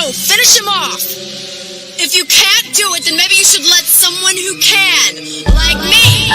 Finish him off! If you can't do it, then maybe you should let someone who can, like me!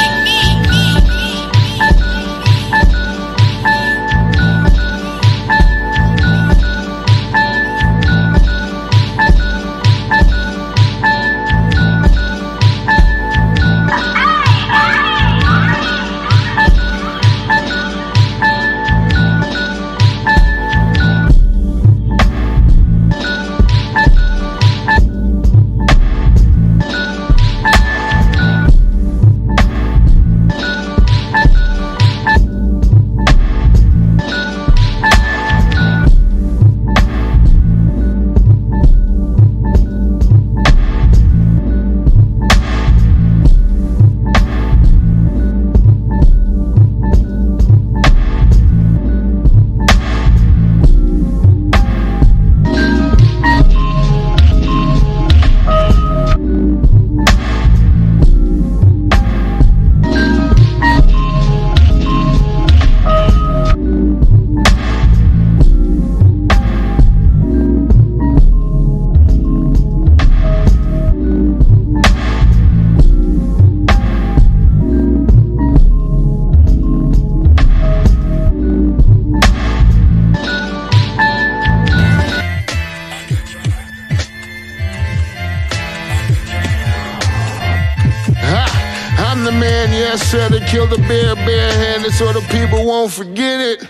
Said to kill the bear barehanded so the people won't forget it.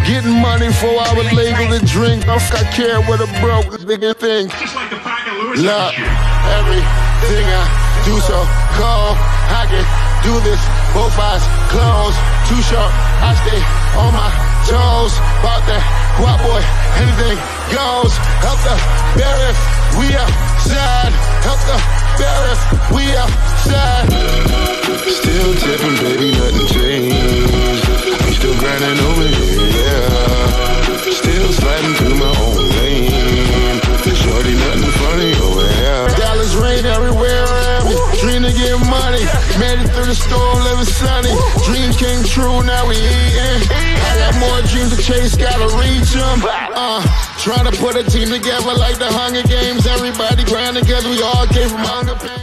Getting money for our legal to drink. I care what a broke nigga think. Just like the pack of Lewiz. Look, everything I do so cold. I can do this, both eyes closed. Too short, I stay on my toes. About that guap boy, anything goes. Help the bear if we outside. Help the bear if we outside. Still tipping, baby, nothing changed. I'm still grinding over here, yeah. Still sliding through my own lane. Shorty, nothing funny over here. Dollars rain everywhere around me. Dream to get money. Made it through the storm, living sunny. Dreams came true, now we eating. I got more dreams to chase, gotta reach them. Trying to put a team together like the Hunger Games. Everybody grinding because we all came from hunger pain.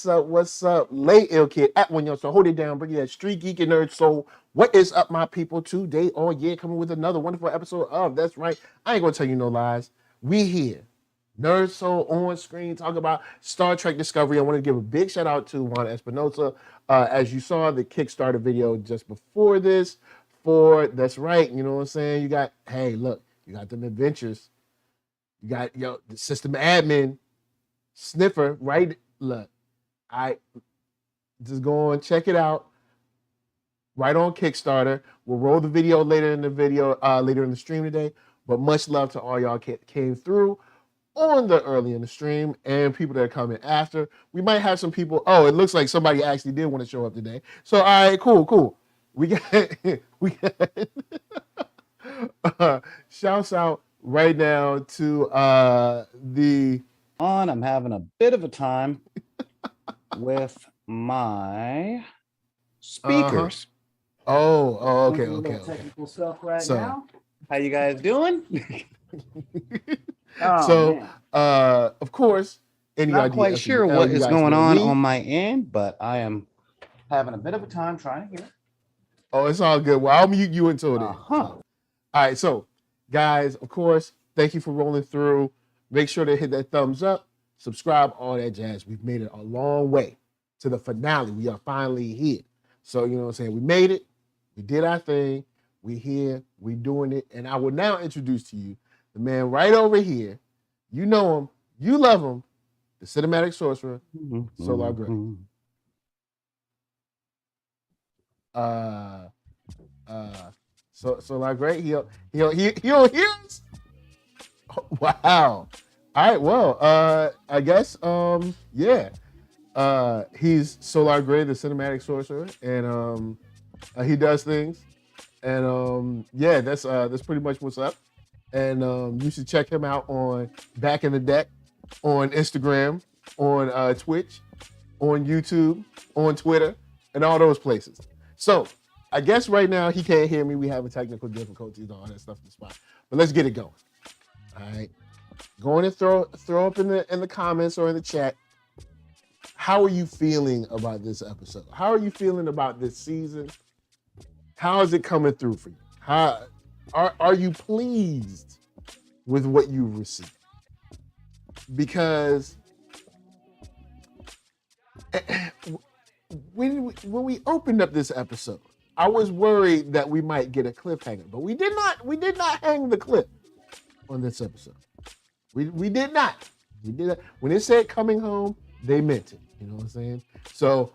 What's up? Late ill kid at OneYoungsta. Hold it down, bring you that StreetGeek and NERDSoul. What is up, my people? Today, coming with another wonderful episode of That's Right. I ain't gonna tell you no lies. We here. NERDSoul on screen, talk about Star Trek Discovery. I want to give a big shout out to Juan Espinosa. As you saw the Kickstarter video just before this for That's Right. You know what I'm saying? You got, hey, look, you got them adventures. You got the system admin, Sniffer, right? Look, I just go and check it out right on Kickstarter. We'll roll the video later in the stream today. But much love to all y'all came through on the early in the stream and people that are coming after. We might have some people. Oh, it looks like somebody actually did want to show up today. So all right, cool. We got shouts out right now to the. I'm having a bit of a time with my speakers. Okay. Technical stuff now. How you guys doing? Of course, not quite sure what is going on my end, but I am having a bit of a time trying to hear. Oh, it's all good. Well, I'll mute you until then. All right, so guys, of course, thank you for rolling through. Make sure to hit that thumbs up, subscribe, all that jazz. We've made it a long way to the finale. We are finally here. So, you know what I'm saying? We made it. We did our thing. We here. We doing it. And I will now introduce to you the man right over here. You know him. You love him. The cinematic sorcerer, Solar Gray. Solar Gray. He'll hear us. Wow. All right, well, I guess, he's Solar Gray, the cinematic sorcerer, and he does things, and that's pretty much what's up. And you should check him out on Back in the Deck, on Instagram, on Twitch, on YouTube, on Twitter, and all those places. So I guess right now he can't hear me. We having technical difficulties, all that stuff in the spot, but let's get it going. All right. Go on and throw up in the comments or in the chat. How are you feeling about this episode? How are you feeling about this season? How is it coming through for you? How are you pleased with what you've received? Because when we opened up this episode, I was worried that we might get a cliffhanger, but we did not hang the cliff on this episode. We did not. We did not. When it said coming home, they meant it. You know what I'm saying? So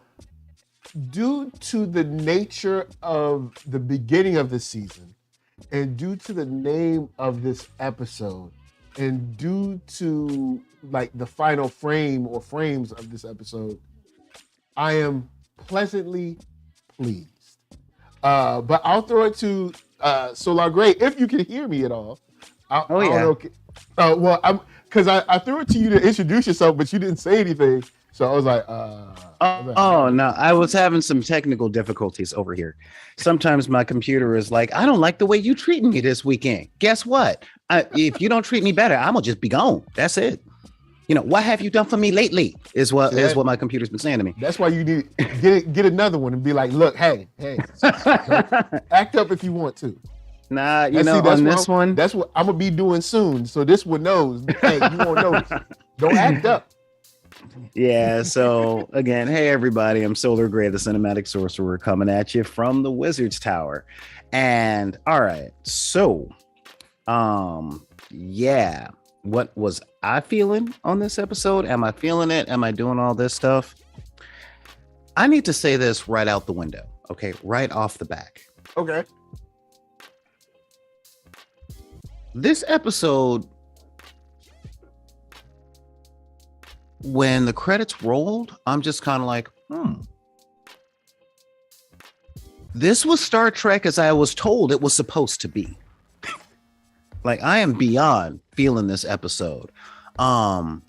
due to the nature of the beginning of the season and due to the name of this episode and due to like the final frame or frames of this episode, I am pleasantly pleased. But I'll throw it to Solar Gray if you can hear me at all. Because I threw it to you to introduce yourself, but you didn't say anything. So I was like, no, I was having some technical difficulties over here. Sometimes my computer is like, I don't like the way you treating me this weekend. Guess what? If you don't treat me better, I'm gonna just be gone. That's it. You know, what have you done for me lately? Is what my computer's been saying to me. That's why you need get another one and be like, look, hey, act up if you want to. Nah, on this one, that's what I'm gonna be doing soon. So this one knows, hey, you won't notice. Don't act up. Yeah, so again, hey everybody, I'm Solar Gray, the cinematic sorcerer, coming at you from the Wizard's Tower. And all right, so yeah, what was I feeling on this episode? Am I feeling it? Am I doing all this stuff? I need to say this right out the window, okay? Right off the back. Okay. This episode, when the credits rolled, I'm just kind of like, this was Star Trek as I was told it was supposed to be. Like, I am beyond feeling this episode. When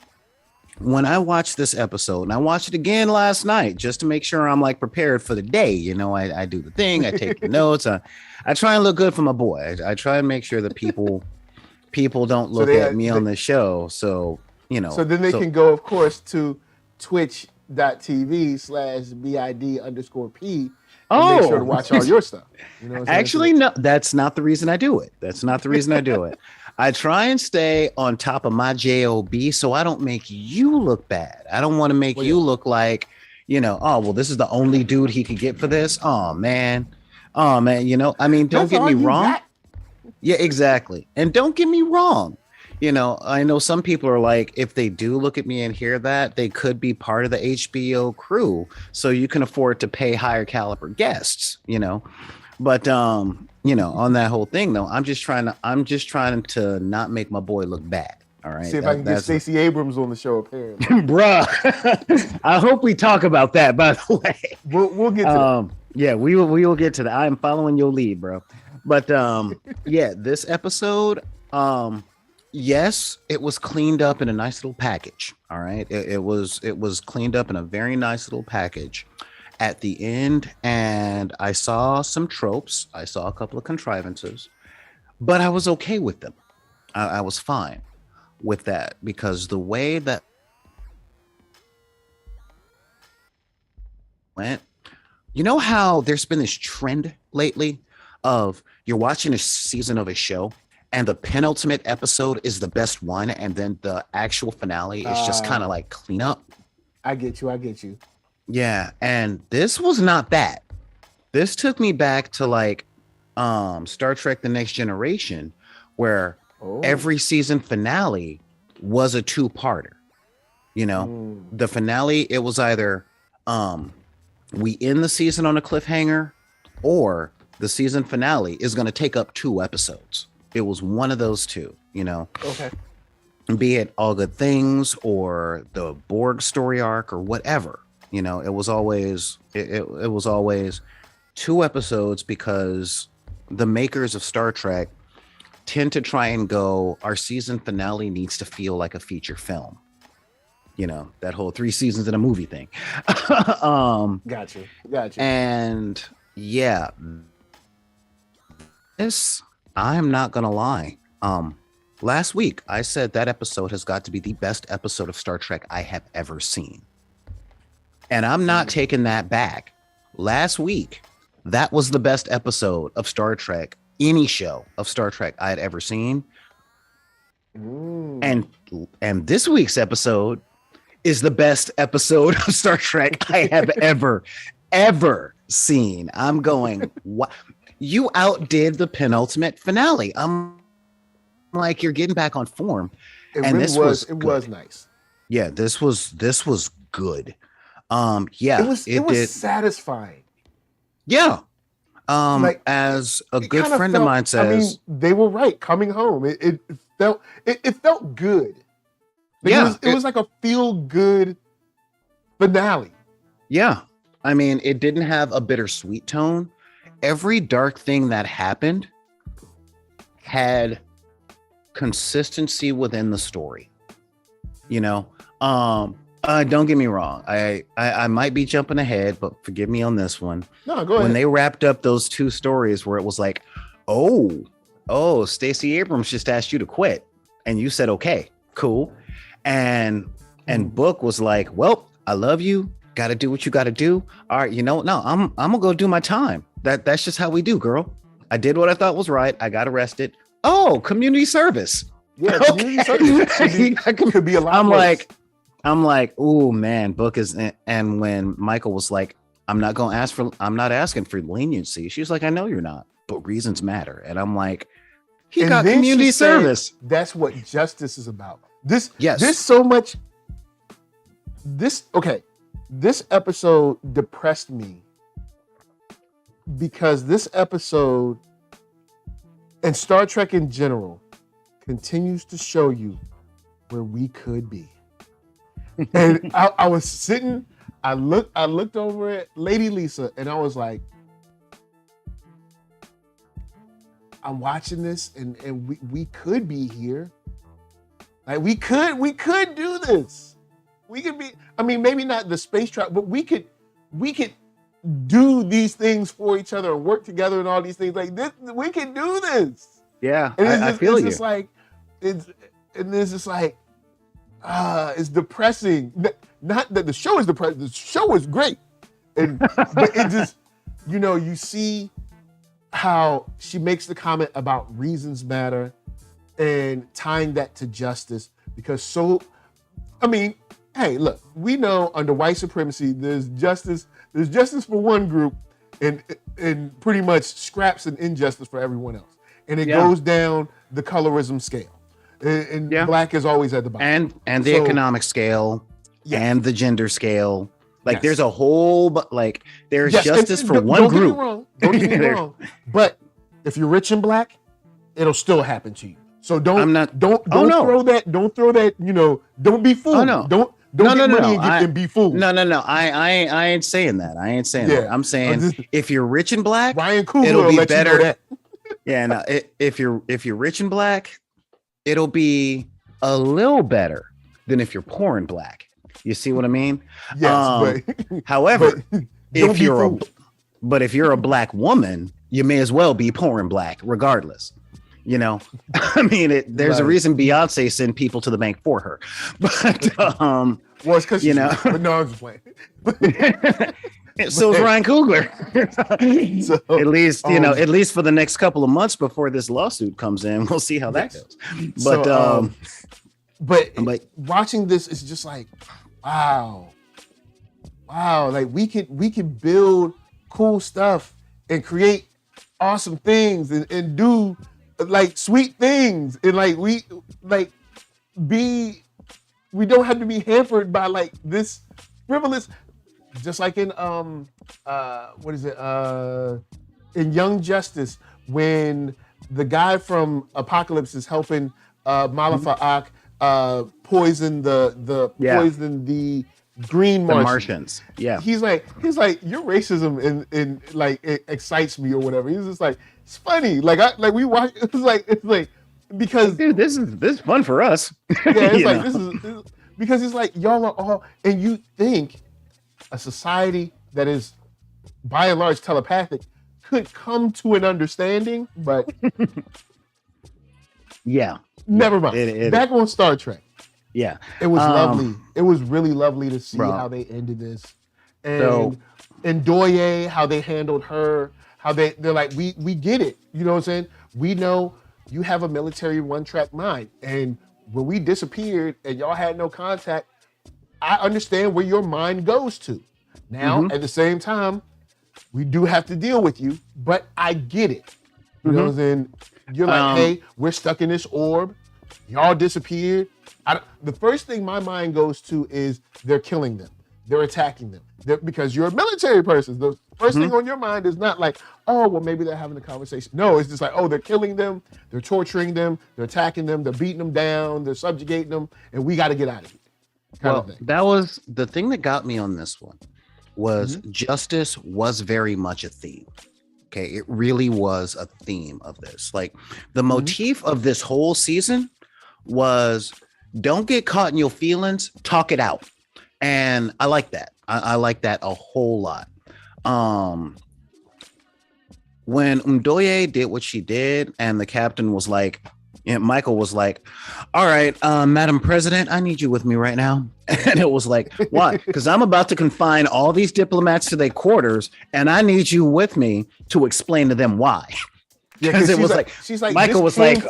I watched this episode, and I watched it again last night just to make sure I'm like prepared for the day. You know, I do the thing, I take the notes, I try and look good for my boy. I try and make sure that people don't look at me on the show. So, you know. So then they can go, of course, to twitch.tv/BID_P and make sure to watch all your stuff. You know what I'm saying? Actually, no, that's not the reason I do it. I try and stay on top of my job so I don't make you look bad. I don't want to make you look like, you know, oh, well, this is the only dude he could get for this. Oh man, you know, I mean, don't get me wrong. Yeah, exactly. And don't get me wrong. You know, I know some people are like, if they do look at me and hear that, they could be part of the HBO crew. So you can afford to pay higher caliber guests, you know. But you know, on that whole thing though, I'm just trying to not make my boy look bad. All right. See if I can get Stacey Abrams on the show, apparently. Bruh. I hope we talk about that, by the way. We'll get to that. Yeah, we will get to that. I am following your lead, bro. But yeah, this episode, yes, it was cleaned up in a nice little package. All right. It was cleaned up in a very nice little package at the end, and I saw some tropes. I saw a couple of contrivances, but I was okay with them. I was fine with that because the way that went, you know how there's been this trend lately of you're watching a season of a show and the penultimate episode is the best one, and then the actual finale is just kind of like cleanup. I get you. Yeah, and this was not that. This took me back to like Star Trek: The Next Generation, where every season finale was a two-parter. You know, the finale, it was either we end the season on a cliffhanger, or the season finale is going to take up 2 episodes. It was one of those two, you know. Okay. Be it All Good Things or the Borg story arc or whatever. You know, it was always 2 episodes because the makers of Star Trek tend to try and go, our season finale needs to feel like a feature film. You know, that whole 3 seasons in a movie thing. Gotcha. And yeah, this, I'm not gonna lie. Last week I said that episode has got to be the best episode of Star Trek I have ever seen. And I'm not taking that back. Last week, that was the best episode of Star Trek, any show of Star Trek I had ever seen. And this week's episode is the best episode of Star Trek I have ever seen. I'm going, what? You outdid the penultimate finale. I'm like, you're getting back on form. It and really this was nice. Yeah, this was good. Yeah, it was satisfying. Yeah. Like, as a good friend of mine says, I mean, they were right. Coming home, it felt good. Like, it was like a feel good finale. Yeah, I mean, it didn't have a bittersweet tone. Every dark thing that happened had consistency within the story. You know, don't get me wrong. I might be jumping ahead, but forgive me on this one. No, go ahead. When they wrapped up those 2 stories where it was like, oh, Stacey Abrams just asked you to quit, and you said, okay, cool. And Book was like, well, I love you. Got to do what you got to do. All right, you know, no, I'm gonna go do my time. That's just how we do, girl. I did what I thought was right. I got arrested. Oh, community service. Yeah, community service could be a lot. I'm like, oh man, Book is. And when Michael was like, I'm not asking for leniency. She's like, I know you're not. but reasons matter. And I'm like, he And got then community she said, service. That's what justice is about. This episode depressed me because this episode and Star Trek in general continues to show you where we could be. And I was sitting, I looked over at Lady Lisa and I was like, I'm watching this and we could be here. Like we could do this. We could be, I mean, maybe not the space travel, but we could do these things for each other and work together and all these things like this. We can do this. Yeah, I feel you. It's just like, it's just like, it's depressing. Not that the show is depressing. The show is great. But it just, you see how she makes the comment about reasons matter and tying that to justice because hey, look, we know under white supremacy, there's justice for one group and pretty much scraps and injustice for everyone else. And it goes down the colorism scale. And black is always at the bottom. And the economic scale and the gender scale. Like there's a whole, there's justice for one group. Don't get me wrong. But if you're rich and black, it'll still happen to you. So don't throw that, don't be fooled. Don't get money and be fooled. No. I ain't saying that. That. I'm saying if you're rich and black, Ryan Coogler it'll be let better. You know that. Yeah, no, if you're rich and black, it'll be a little better than if you're poor and black. You see what I mean? Yes, but however, if you're a black woman, you may as well be poor and black, regardless. I mean, there's a reason Beyonce sent people to the bank for her. But well, it's because but no, I'm just playing. So is Ryan Coogler. So, at least for the next couple of months before this lawsuit comes in, we'll see how that goes. But but watching this is just like, wow, like we could build cool stuff and create awesome things and do like sweet things and we don't have to be hampered by like this frivolous, just like in in Young Justice when the guy from Apocalypse is helping Malafa'ak poison the green Martians. Yeah. He's like your racism and like it excites me or whatever. He's just like, it's funny. We watch. It's like because dude, this is fun for us. Yeah, it's like this is because it's like y'all are all, and you think a society that is by and large telepathic could come to an understanding, but never mind. Back on Star Trek. Yeah, it was lovely. It was really lovely to see how they ended this, and Doye, how they handled her, how they're like, we get it. You know what I'm saying? We know you have a military one-track mind, and when we disappeared and y'all had no contact, I understand where your mind goes to. Now, at the same time, we do have to deal with you, but I get it. You know what I'm saying? You're like, hey, we're stuck in this orb. Y'all disappeared. The first thing my mind goes to is they're killing them. They're attacking them. Because you're a military person. The first thing on your mind is not like, oh, well, maybe they're having a conversation. No, it's just like, oh, they're killing them. They're torturing them. They're attacking them. They're beating them down. They're subjugating them. And we got to get out of here. That was the thing that got me on this one was justice was very much a theme. Okay, it really was a theme of this. Like the motif of this whole season was don't get caught in your feelings, talk it out. And I like that. I like that a whole lot. When Ndoye did what she did and the captain was like, Michael was like, all right, Madam President, I need you with me right now. And it was like, why? Because I'm about to confine all these diplomats to their quarters and I need you with me to explain to them why. Because it was like, she's like, Michael was like,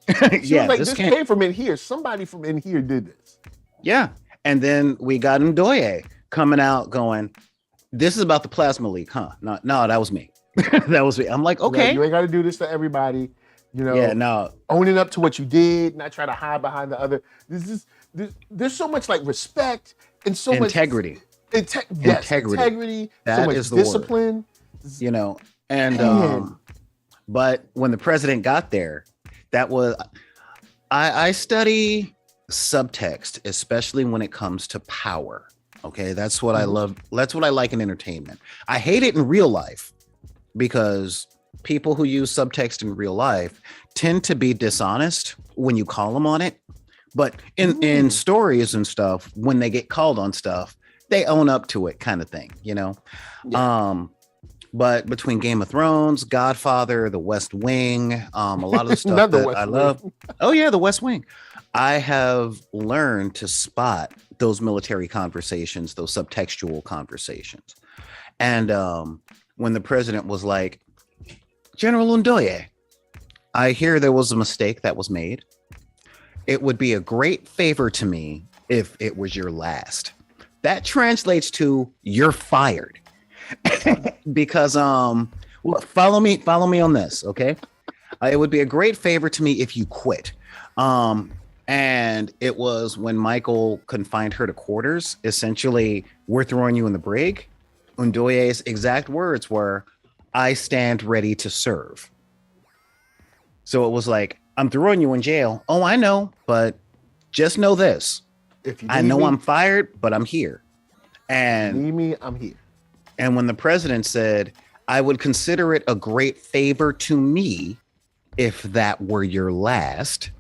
this came from in here. Somebody from in here did this. Yeah. And then we got Ndoye coming out going, this is about the plasma leak, huh? No, that was me. That was me. I'm like, okay. You ain't got to do this to everybody. You know, Yeah, no. owning up to what you did, not try to hide behind the other. There's so much like respect and so integrity. Yes, integrity. That so much is the discipline. Word. You know, and but when the president got there, that was I study subtext, especially when it comes to power. Okay, that's what I love. That's what I like in entertainment. I hate it in real life because people who use subtext in real life tend to be dishonest when you call them on it. But in stories and stuff, when they get called on stuff, they own up to it, kind of thing, you know? Yeah. But between Game of Thrones, Godfather, The West Wing, a lot of the stuff that I love. Oh yeah, The West Wing. I have learned to spot those military conversations, those subtextual conversations. And when the president was like, General Undoye, I hear there was a mistake that was made. It would be a great favor to me if it was your last. That translates to you're fired. Because well, follow me on this, okay? It would be a great favor to me if you quit. And it was when Michael confined her to quarters. Essentially, we're throwing you in the brig. Undoye's exact words were, I stand ready to serve. So it was like, I'm throwing you in jail. Oh, I know, but just know this. If you I know I'm fired, but I'm here. And need me, I'm here. And when the president said, I would consider it a great favor to me if that were your last.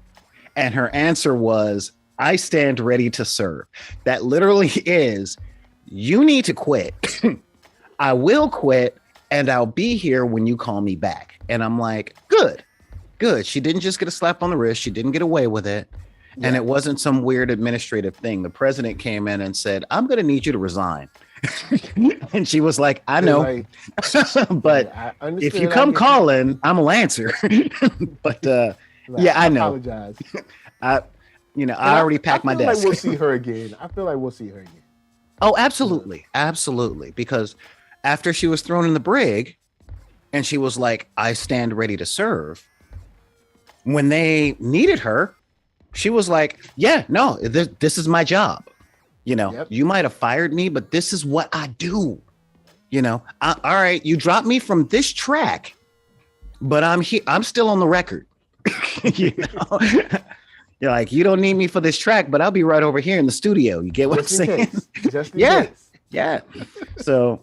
And her answer was, I stand ready to serve. That literally is, you need to quit. I will quit. And I'll be here when you call me back. And I'm like, good. She didn't just get a slap on the wrist. She didn't get away with it. Yeah. And it wasn't some weird administrative thing. The president came in and said, I'm going to need you to resign. And she was like, I know. Like, but if you come calling, I'm going to answer. But yeah, I know. Apologize. I already packed my desk. I feel like we'll see her again. Oh, absolutely. Absolutely. Because after she was thrown in the brig and she was like, I stand ready to serve. When they needed her, she was like, yeah, no, this is my job. You know, yep. You might have fired me, but this is what I do. You know, all right, you dropped me from this track, but I'm here. I'm still on the record. You know, you're like, you don't need me for this track, but I'll be right over here in the studio. You get what I'm saying? Yeah. So,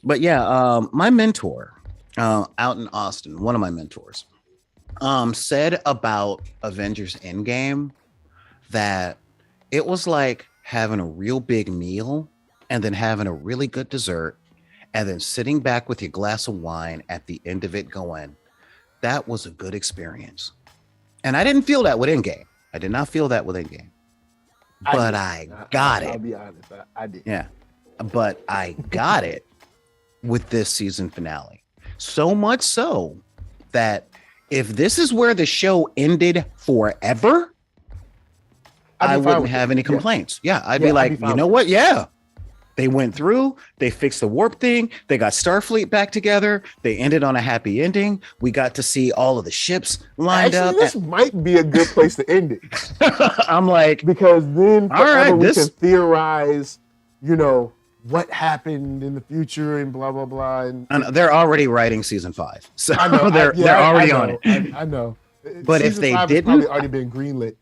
but yeah, my mentor out in Austin, one of my mentors, said about Avengers Endgame that it was like having a real big meal and then having a really good dessert and then sitting back with your glass of wine at the end of it going, that was a good experience. And I didn't feel that with Endgame. I did not feel that with Endgame. But I got it. I'll be honest, I did. Yeah. But I got it with this season finale. So much so that if this is where the show ended forever, I wouldn't have any complaints. Yeah, I'd be like, you know what? Yeah. They went through, they fixed the warp thing, they got Starfleet back together, they ended on a happy ending. We got to see all of the ships lined up. This might be a good place to end it. I'm like, because then we can theorize, you know, what happened in the future and blah blah blah. And they're already writing season 5, so I know, they're already on it. I know. But season if they 5 didn't, probably already been greenlit.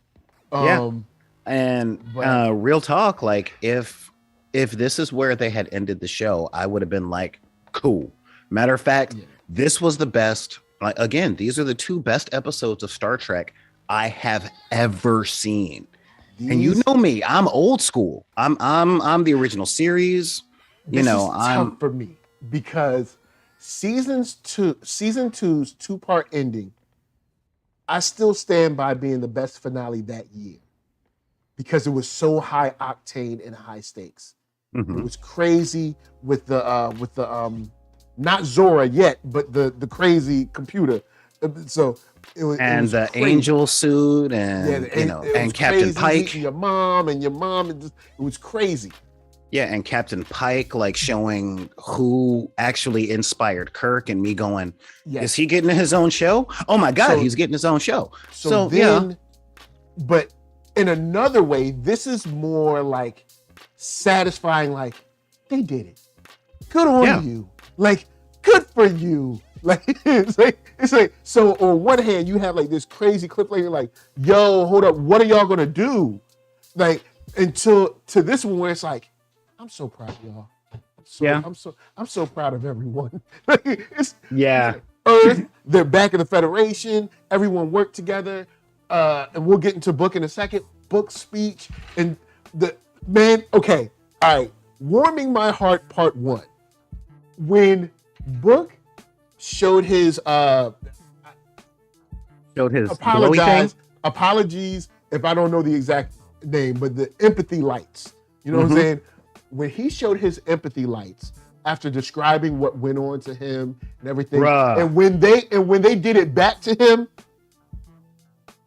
And real talk, like if this is where they had ended the show, I would have been like, cool. Matter of fact, this was the best. Like, again, these are the 2 best episodes of Star Trek I have ever seen. And you know me, I'm old school. I'm the original series. You know, I'm tough for me because season 2's 2-part ending, I still stand by being the best finale that year because it was so high octane and high stakes. Mm-hmm. It was crazy with the not Zora yet, but the crazy computer. So it was the crazy. angel suit and and Captain Pike. Your mom. It was crazy. Yeah, and Captain Pike like showing who actually inspired Kirk, and me going, Yes. is he getting his own show? Oh my God, So- he's getting his own show. So then, but in another way, this is more like satisfying. Like they did it. Good on you. Like good for you. Like it's like so. On one hand, you have like this crazy clip later, like, yo, hold up, what are y'all gonna do? Like until to this one where it's like, I'm so proud of y'all. I'm so proud of everyone. Earth, they're back in the Federation. Everyone worked together, and we'll get into Book in a second. Book speech and the man. Okay, all right. Warming my heart, part 1. When Book showed his apologies if I don't know the exact name, but the empathy lights. You know what I'm saying? When he showed his empathy lights after describing what went on to him and everything, and when they did it back to him,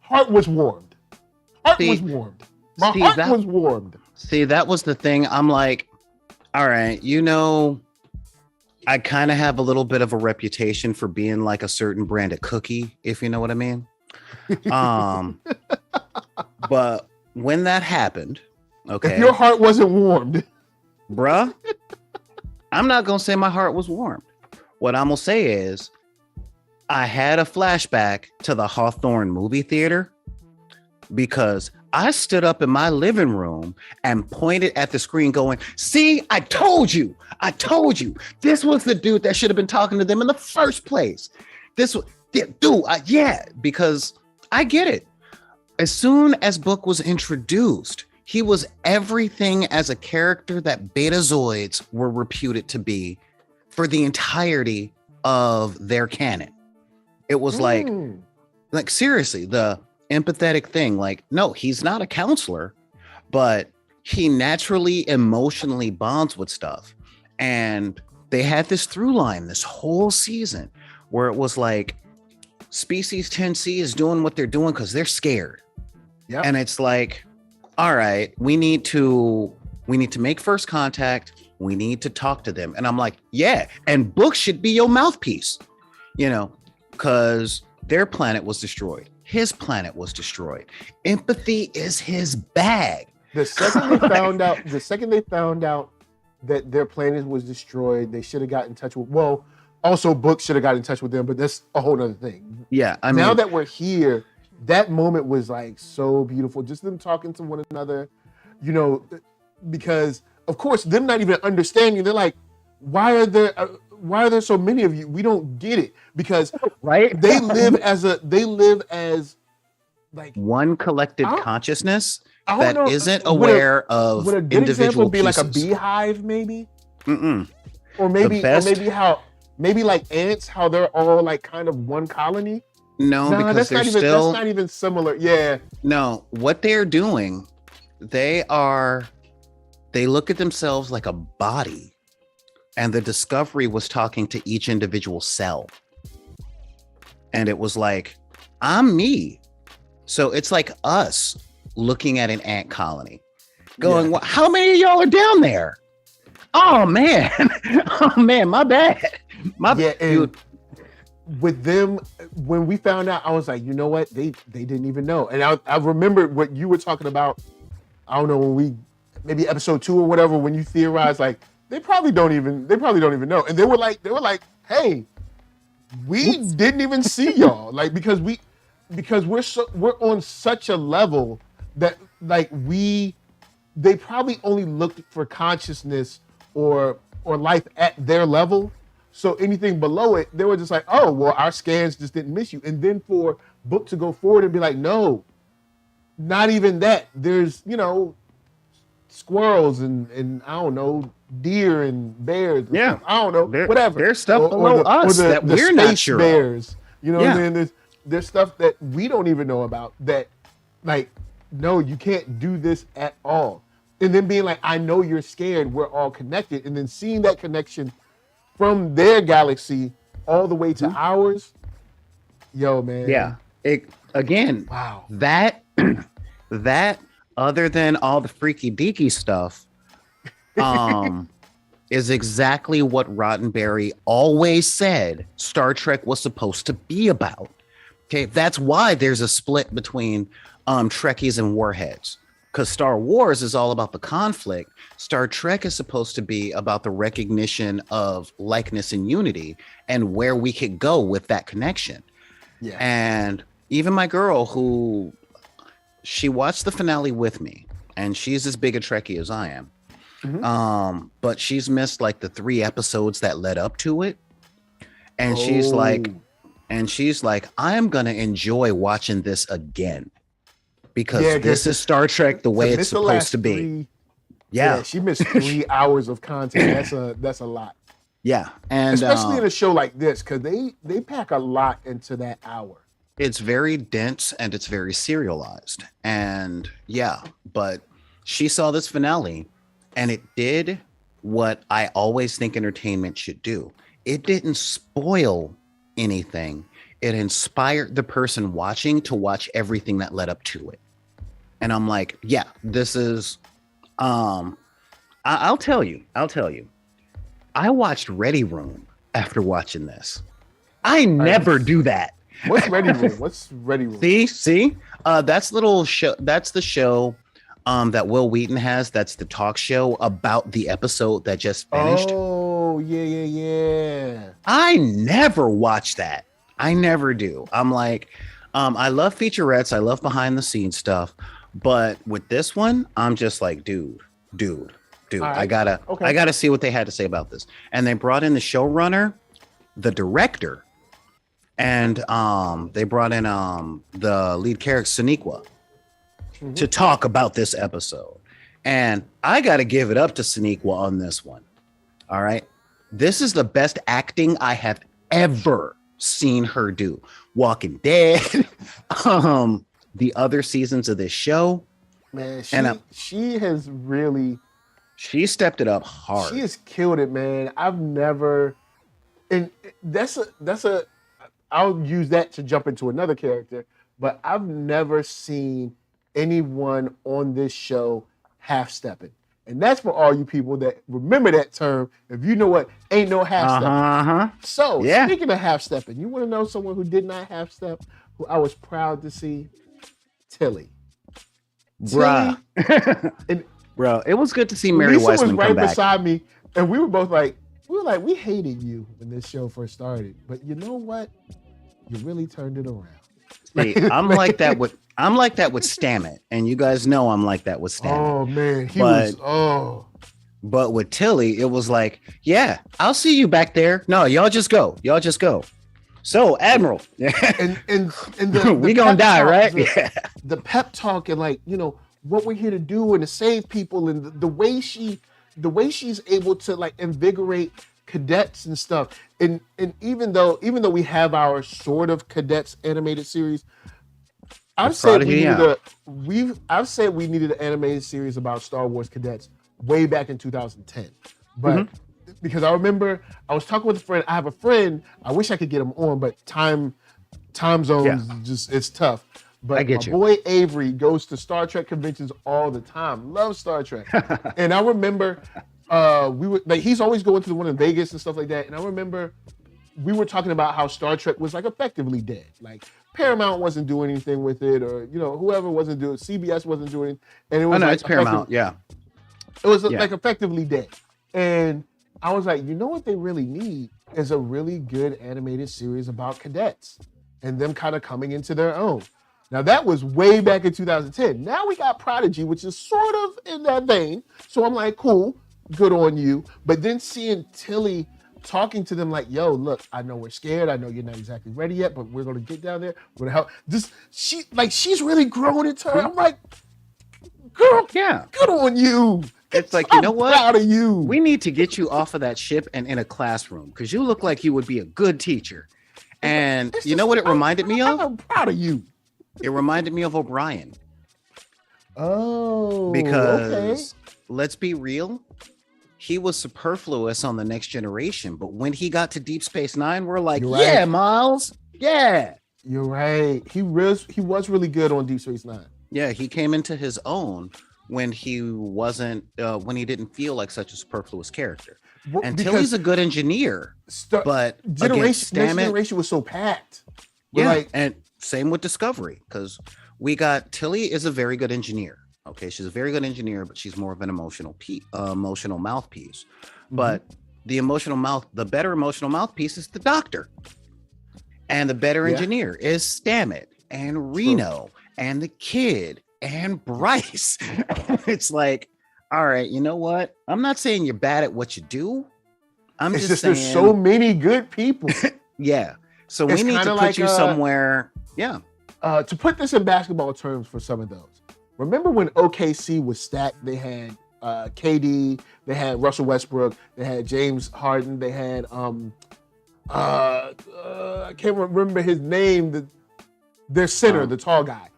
heart was warmed. My heart was warmed. See, that was the thing. I'm like, all right, I kind of have a little bit of a reputation for being like a certain brand of cookie, if you know what I mean. But when that happened, okay. If your heart wasn't warmed, bruh, I'm not going to say my heart was warmed. What I'm going to say is I had a flashback to the Hawthorne movie theater because I stood up in my living room and pointed at the screen going, see, I told you. This was the dude that should have been talking to them in the first place. Because I get it. As soon as Book was introduced, he was everything as a character that Betazoids were reputed to be for the entirety of their canon. It was like seriously, the empathetic thing. Like, no, he's not a counselor, but he naturally emotionally bonds with stuff. And they had this through line this whole season where it was like Species 10C is doing what they're doing because they're scared. Yeah. And it's like, all right, we need to make first contact. We need to talk to them. And I'm like, yeah. And Book should be your mouthpiece, because their planet was destroyed. His planet was destroyed. Empathy is his bag. The second they found out that their planet was destroyed, they should have got in touch with, also Book should have got in touch with them, but that's a whole other thing. Yeah. Now that we're here, that moment was like so beautiful. Just them talking to one another, because of course them not even understanding. They're like, why are there so many of you? We don't get it, because they live as like one collective consciousness that isn't aware of would a good individual example be pieces. Like a beehive, maybe? Or maybe like ants, how they're all like kind of one colony. No, because that's not even similar. Yeah. No, what they're doing, they look at themselves like a body, and the Discovery was talking to each individual cell. And it was like, I'm me. So it's like us looking at an ant colony going, well, how many of y'all are down there? Oh man. My bad. With them, when we found out, I was like, you know what? They didn't even know. And I remember what you were talking about. I don't know, maybe episode 2 or whatever, when you theorized like they probably don't even know. And they were like, hey, we didn't even see y'all. Like, because we're on such a level that like they probably only looked for consciousness or life at their level. So anything below it, they were just like, oh, well, our scans just didn't miss you. And then for Book to go forward and be like, no, not even that. There's, squirrels and I don't know, deer and bears. Yeah. I don't know, whatever. There's stuff below us that we're not sure bears. You know what I mean? There's stuff that we don't even know about that, like, no, you can't do this at all. And then being like, I know you're scared, we're all connected. And then seeing that connection from their galaxy all the way to ours, yo, man. Yeah. Wow. That other than all the freaky deaky stuff, is exactly what Roddenberry always said Star Trek was supposed to be about. Okay, that's why there's a split between Trekkies and Warheads, because Star Wars is all about the conflict. Star Trek is supposed to be about the recognition of likeness and unity and where we could go with that connection. Yeah. And even my girl, who she watched the finale with me, and she's as big a Trekkie as I am. Mm-hmm. But she's missed like the 3 episodes that led up to it. And she's like, I am going to enjoy watching this again because this is Star Trek the way it's supposed to be. Yeah. She missed 3 hours of content. That's a lot. Yeah. And especially in a show like this, because they pack a lot into that hour. It's very dense and it's very serialized. And yeah, but she saw this finale and it did what I always think entertainment should do. It didn't spoil anything. It inspired the person watching to watch everything that led up to it. And I'm like, yeah, this is, I'll tell you, I watched Ready Room after watching this. I never do that. What's Ready Room? See, that's little show. That's the show that Will Wheaton has. That's the talk show about the episode that just finished. Oh, yeah. I never watch that. I never do. I'm like, I love featurettes. I love behind the scenes stuff. But with this one, I'm just like, dude. Right. I gotta see what they had to say about this. And they brought in the showrunner, the director, and they brought in the lead character, Sonequa, to talk about this episode. And I gotta give it up to Sonequa on this one. All right. This is the best acting I have ever seen her do. Walking Dead, the other seasons of this show. Man, she has really... She stepped it up hard. She has killed it, man. I've never... And I'll use that to jump into another character, but I've never seen anyone on this show half-stepping. And that's for all you people that remember that term. If you know what, ain't no half-stepping. So, speaking of half-stepping, you want to know someone who did not half-step, who I was proud to see? Tilly. Bruh. Bro, it was good to see Mary Lisa Weissman was right come back. beside me, and we were both like, we hated you when this show first started. But you know what? You really turned it around. Hey, I'm like that with Stamets, and you guys know I'm like that with Stamets. Oh man, But with Tilly, it was like, yeah, I'll see you back there. No, y'all just go. So, Admiral, and we gonna die, right? The pep talk and like, you know, what we're here to do and to save people, and the way she's able to like invigorate cadets and stuff. And even though we have our sort of cadets animated series, I've said we needed an animated series about Star Wars cadets way back in 2010. But because I remember I was talking with a friend. I have a friend, I wish I could get him on, but time zones it's tough. But my boy Avery goes to Star Trek conventions all the time. Loves Star Trek. And I remember we were like, he's always going to the one in Vegas and stuff like that. And I remember we were talking about how Star Trek was like effectively dead. Like Paramount wasn't doing anything with it, or you know, whoever wasn't doing, CBS wasn't doing it. And it was it's Paramount, yeah. It was like effectively dead. And I was like, you know what they really need is a really good animated series about cadets and them kind of coming into their own. Now that was way back in 2010. Now we got Prodigy, which is sort of in that vein. So I'm like, cool, good on you. But then seeing Tilly talking to them like, yo, look, I know we're scared. I know you're not exactly ready yet, but we're gonna get down there. We're gonna help. She's really grown into her. I'm like, girl, yeah, good on you. It's like, you know what? Proud of you. We need to get you off of that ship and in a classroom because you look like you would be a good teacher. And you know what it reminded me of? I'm proud of you. It reminded me of O'Brien. Oh, because let's be real, he was superfluous on The Next Generation, but when he got to Deep Space Nine, we're like, yeah, Miles, yeah. You're right. He was really good on Deep Space Nine. Yeah, he came into his own when he wasn't when he didn't feel like such a superfluous character. Well, And because Tilly's a good engineer, but Next Stamets, Generation was so packed. yeah, Like, and same with Discovery, because we got Tilly is a very good engineer. Okay, she's a very good engineer, but she's more of an emotional mouthpiece. But the better emotional mouthpiece is the Doctor, and the better engineer is Stamets and Reno and the kid and Bryce. It's like, all right, you know what? I'm not saying you're bad at what you do. it's just saying, there's so many good people. Yeah. So It's we need to put like, you somewhere. Yeah. To put this in basketball terms for some of those, remember when OKC was stacked? They had KD, they had Russell Westbrook, they had James Harden, they had I can't remember his name. Their center, the tall guy,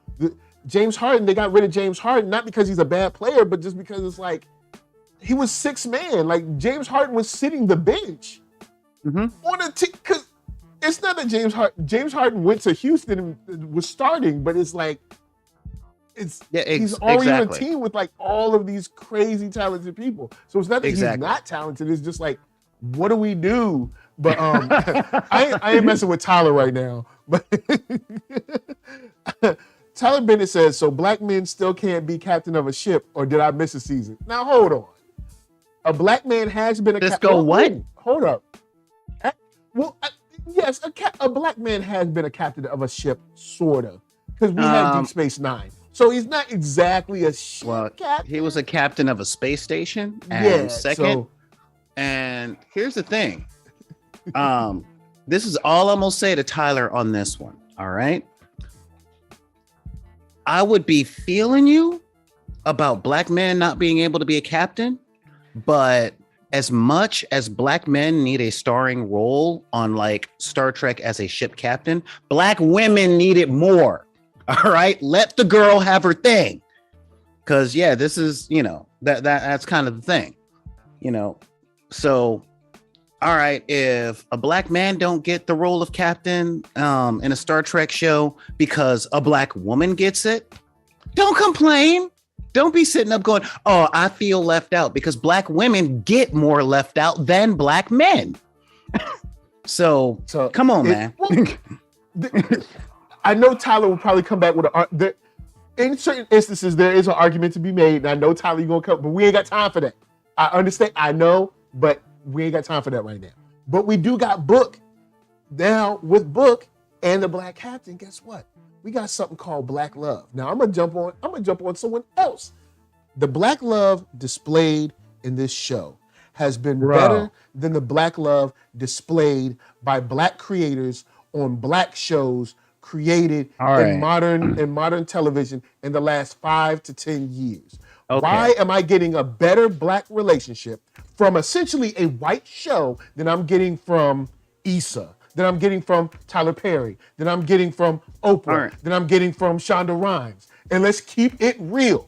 James Harden. They got rid of James Harden not because he's a bad player, but just because it's like he was sixth man. Like James Harden was sitting the bench on a team because it's not that James Harden went to Houston and was starting, but it's like he's already on a team with like all of these crazy talented people. So it's not that he's not talented. It's just like, what do we do? But I ain't messing with Tyler right now. But Tyler Bennett says, so black men still can't be captain of a ship, or did I miss a season? Now hold on. A black man has been a captain. What? Hold up. Well, yes, a black man has been a captain of a ship, sort of, because we had Deep Space Nine. So he's not exactly a ship captain. He was a captain of a space station. And and here's the thing. This is all I'm gonna say to Tyler on this one. All right. I would be feeling you about black men not being able to be a captain, but as much as black men need a starring role on like Star Trek as a ship captain, black women need it more. All right. Let the girl have her thing. Cause this is, that's kind of the thing, so all right, if a black man don't get the role of captain in a Star Trek show because a black woman gets it, don't complain. Don't be sitting up going, oh, I feel left out, because black women get more left out than black men. so come on, man. I know Tyler will probably come back with in certain instances, there is an argument to be made. And I know Tyler, you're going to come, but we ain't got time for that. I understand. I know, but we ain't got time for that right now. But we do got Book. Now with Book and the black captain, guess what? We got something called Black Love. Now I'm gonna jump on someone else. The Black Love displayed in this show has been better than the Black Love displayed by black creators on black shows created in modern television in the last 5 to 10 years. Okay. Why am I getting a better black relationship from essentially a white show than I'm getting from Issa, than I'm getting from Tyler Perry, than I'm getting from Oprah, than I'm getting from Shonda Rhimes? And let's keep it real.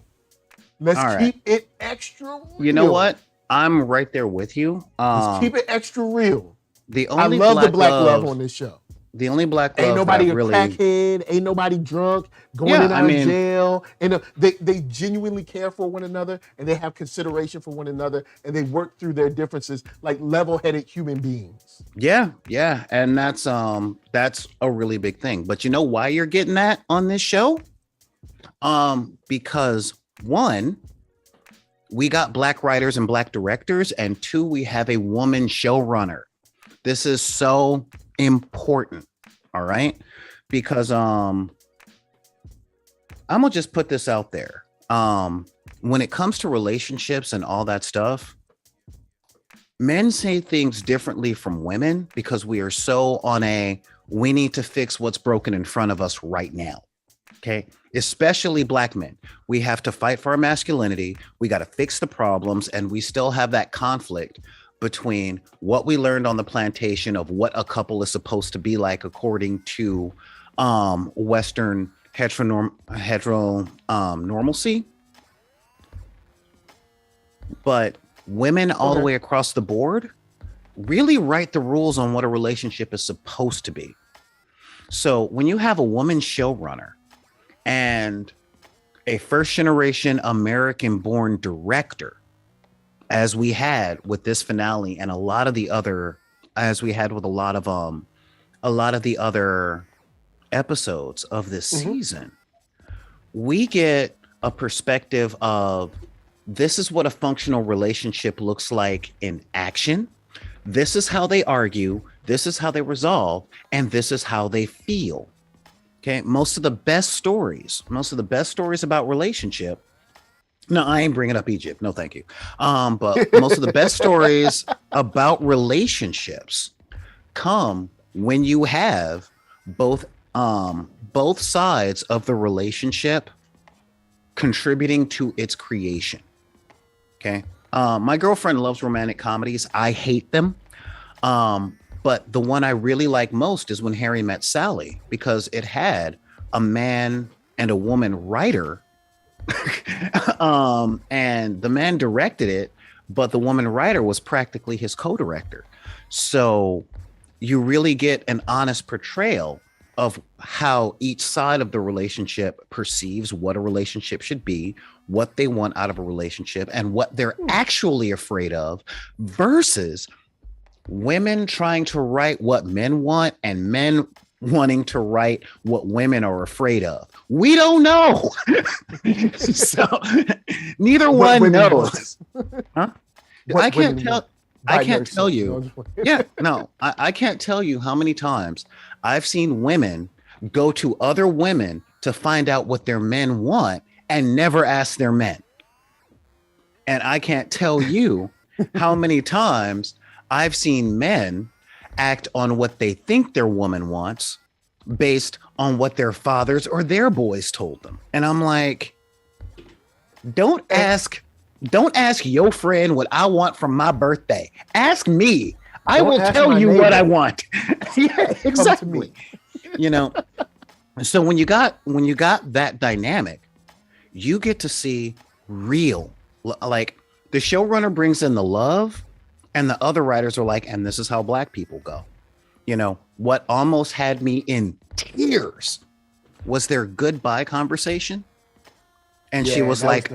Let's keep it extra real. You know what? I'm right there with you. Let's keep it extra real. I love the black love on this show. The only black love ain't nobody a crackhead, ain't nobody drunk, going in and out of jail. And they genuinely care for one another, and they have consideration for one another, and they work through their differences like level-headed human beings. Yeah. And that's a really big thing. But you know why you're getting that on this show? Because 1, we got black writers and black directors, and 2, we have a woman showrunner. This is so important, all right? Because I'm gonna just put this out there. When it comes to relationships and all that stuff, men say things differently from women because we are so on we need to fix what's broken in front of us right now. Okay, especially black men. We have to fight for our masculinity. We got to fix the problems, and we still have that conflict between what we learned on the plantation of what a couple is supposed to be like according to Western normalcy. But women all the way across the board really write the rules on what a relationship is supposed to be. So when you have a woman showrunner, and a first generation American born director, as we had with this finale and a lot of the other, as we had with a lot of the other episodes of this season, we get a perspective of this is what a functional relationship looks like in action. This is how they argue. This is how they resolve. And this is how they feel. Okay. Most of the best stories about relationship. No, I ain't bringing up Egypt. No, thank you. But most of the best stories about relationships come when you have both sides of the relationship contributing to its creation. Okay. My girlfriend loves romantic comedies. I hate them. But the one I really like most is When Harry Met Sally, because it had a man and a woman writer. And the man directed it, but the woman writer was practically his co-director. So you really get an honest portrayal of how each side of the relationship perceives what a relationship should be, what they want out of a relationship, and what they're actually afraid of, versus women trying to write what men want and men wanting to write what women are afraid of. We don't know. So neither one knows. Huh? I can't tell you. Yeah, no, I can't tell you how many times I've seen women go to other women to find out what their men want and never ask their men. And I can't tell you how many times I've seen men act on what they think their woman wants based on what their fathers or their boys told them. And I'm like, don't ask your friend what I want from my birthday. Ask me. I will tell you what I want. Yeah, exactly. You know, so when you got that dynamic, you get to see real, like the showrunner brings in the love, and the other writers are like, and this is how Black people go. You know, what almost had me in tears was their goodbye conversation. And she was like,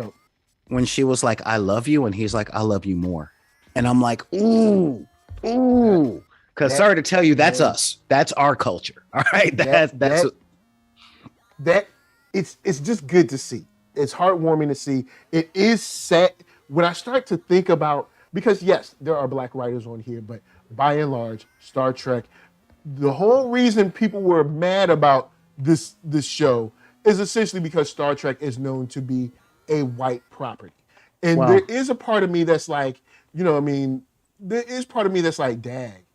when she was like, I love you. And he's like, I love you more. And I'm like, ooh. Because sorry to tell you, that's us. That's our culture. All right. It's just good to see. It's heartwarming to see. It is sad when I start to think about, because yes, there are Black writers on here, but by and large, Star Trek, the whole reason people were mad about this show is essentially because Star Trek is known to be a white property. And there is a part of me that's like, you know what I mean? There is part of me that's like, dang,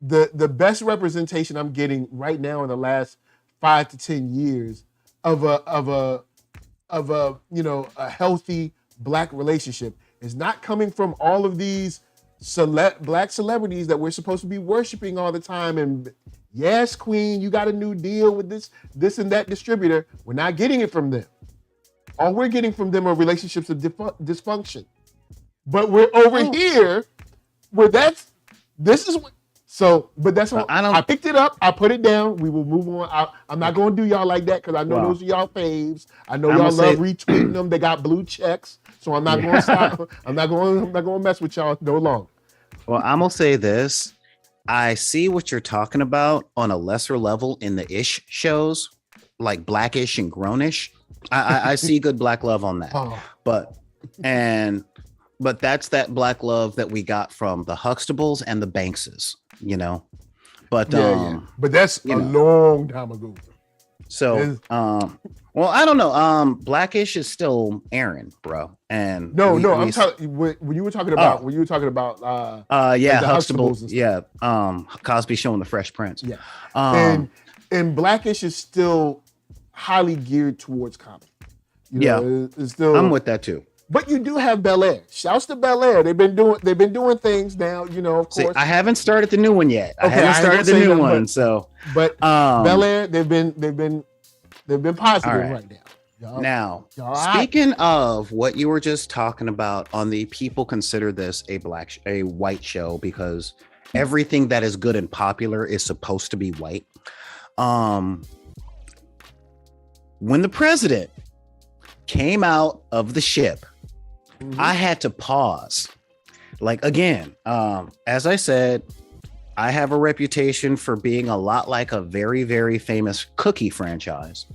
the best representation I'm getting right now in the last 5 to 10 years of a you know, a healthy Black relationship is not coming from all of these Black celebrities that we're supposed to be worshiping all the time. And yes, Queen, you got a new deal with this and that distributor. We're not getting it from them. All we're getting from them are relationships of dysfunction. But we're over here where that's what I picked it up. I put it down. We will move on. I'm not going to do y'all like that because I know those are y'all faves. I know y'all love retweeting them. They got blue checks, so I'm not going to stop. I'm not going to mess with y'all no longer. Well, I'm gonna say this. I see what you're talking about on a lesser level in the ish shows, like Blackish and Grownish. I see good Black love on that, but that's that Black love that we got from the Huxtables and the Bankses, you know. But but that's a long time ago. So well, I don't know. Blackish is still Aaron, bro. And I'm talking when you were talking about Huxtables, Cosby showing the Fresh Prince. Yeah. And Blackish is still highly geared towards comedy. You know, it's still, I'm with that too. But you do have Bel Air. Shouts to Bel Air. They've been doing things now, you know, of course. See, I haven't started the new one yet. I haven't started the new one. But Bel Air, they've been positive right now. Speaking of what you were just talking about on the people consider this a white show because everything that is good and popular is supposed to be white. When the president came out of the ship, I had to pause. Like, again, as I said, I have a reputation for being a lot like a very, very famous cookie franchise.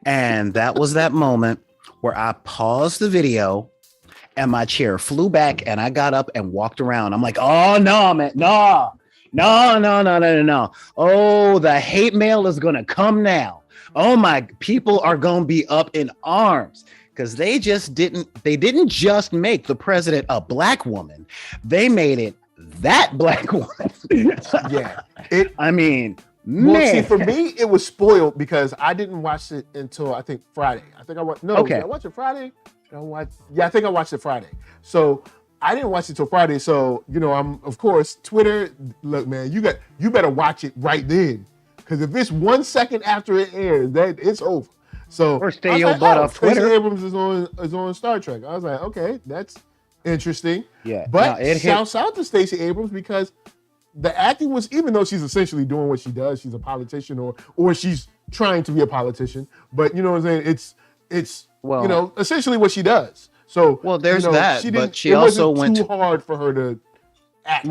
And that was that moment where I paused the video and my chair flew back and I got up and walked around. I'm like, oh no, man, no. Oh, the hate mail is going to come now. Oh my, people are going to be up in arms because they didn't just make the president a black woman. They made it that black woman. Yeah. I mean, well, man. see, for me, it was spoiled because I didn't watch it until I think Friday. I think I watched. No, Okay. Did I watch it Friday? Yeah, I think I watched it Friday. So I didn't watch it till Friday. So I'm of course Twitter. Look, man, you better watch it right then because if it's 1 second after it airs, that it's over. So or stay your butt off Stacey Twitter. Abrams is on Star Trek. I was like, okay, that's interesting. Yeah, but no, shouts out to Stacey Abrams because the acting was, even though she's essentially doing what she does, she's a politician or she's trying to be a politician. But you know what I'm saying? It's essentially what she does. So there's that. But she it also wasn't went too hard for her to act.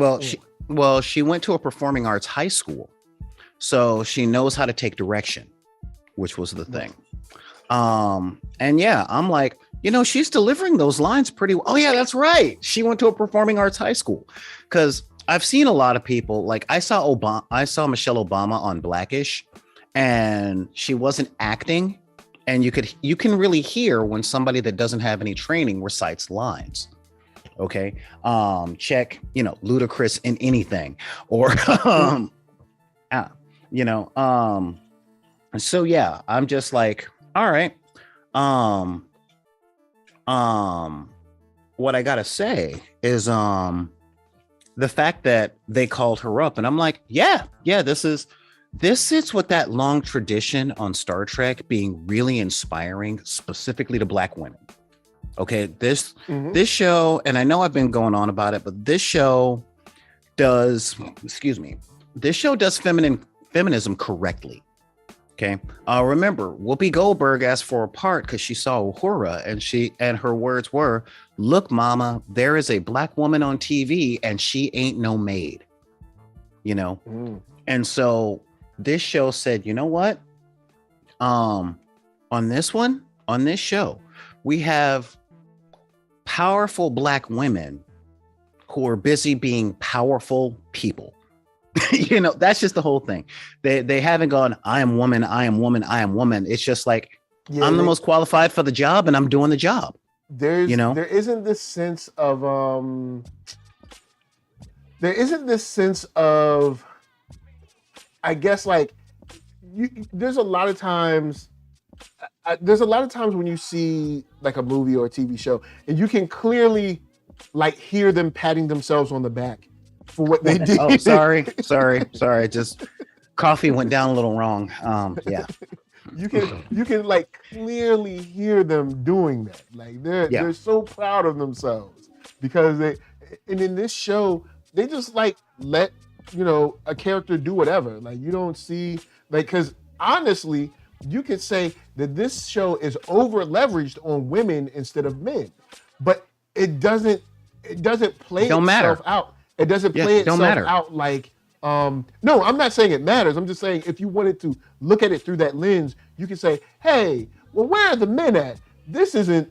She went to a performing arts high school, so she knows how to take direction, which was the thing. And yeah, I'm like, she's delivering those lines pretty well. Oh yeah, that's right. She went to a performing arts high school because I've seen a lot of people, like I saw Michelle Obama on Blackish and she wasn't acting. And you can really hear when somebody that doesn't have any training recites lines. Okay. Check, Ludacris in anything or, so yeah, I'm just like, all right. What I gotta say is, the fact that they called her up and I'm like, yeah, this sits with that long tradition on Star Trek being really inspiring, specifically to black women. Okay, this show, and I know I've been going on about it, but this show does feminism correctly. Okay. Remember, Whoopi Goldberg asked for a part because she saw Uhura and her words were, "Look, mama, there is a black woman on TV and she ain't no maid." And so this show said, you know what? On this show, we have powerful black women who are busy being powerful people. That's just the whole thing. They haven't gone, I am woman. It's just like, I'm the most qualified for the job and I'm doing the job. There isn't this sense of I guess like there's a lot of times when you see like a movie or a TV show and you can clearly like hear them patting themselves on the back for what they did. Oh, sorry. Just coffee went down a little wrong. Yeah. You can like clearly hear them doing that. Like they're so proud of themselves because and in this show they just like let a character do whatever. Like you don't see because honestly you could say that this show is over leveraged on women instead of men, but it doesn't play itself out. It doesn't play itself out like, no, I'm not saying it matters. I'm just saying if you wanted to look at it through that lens, you could say, hey, well, where are the men at? This isn't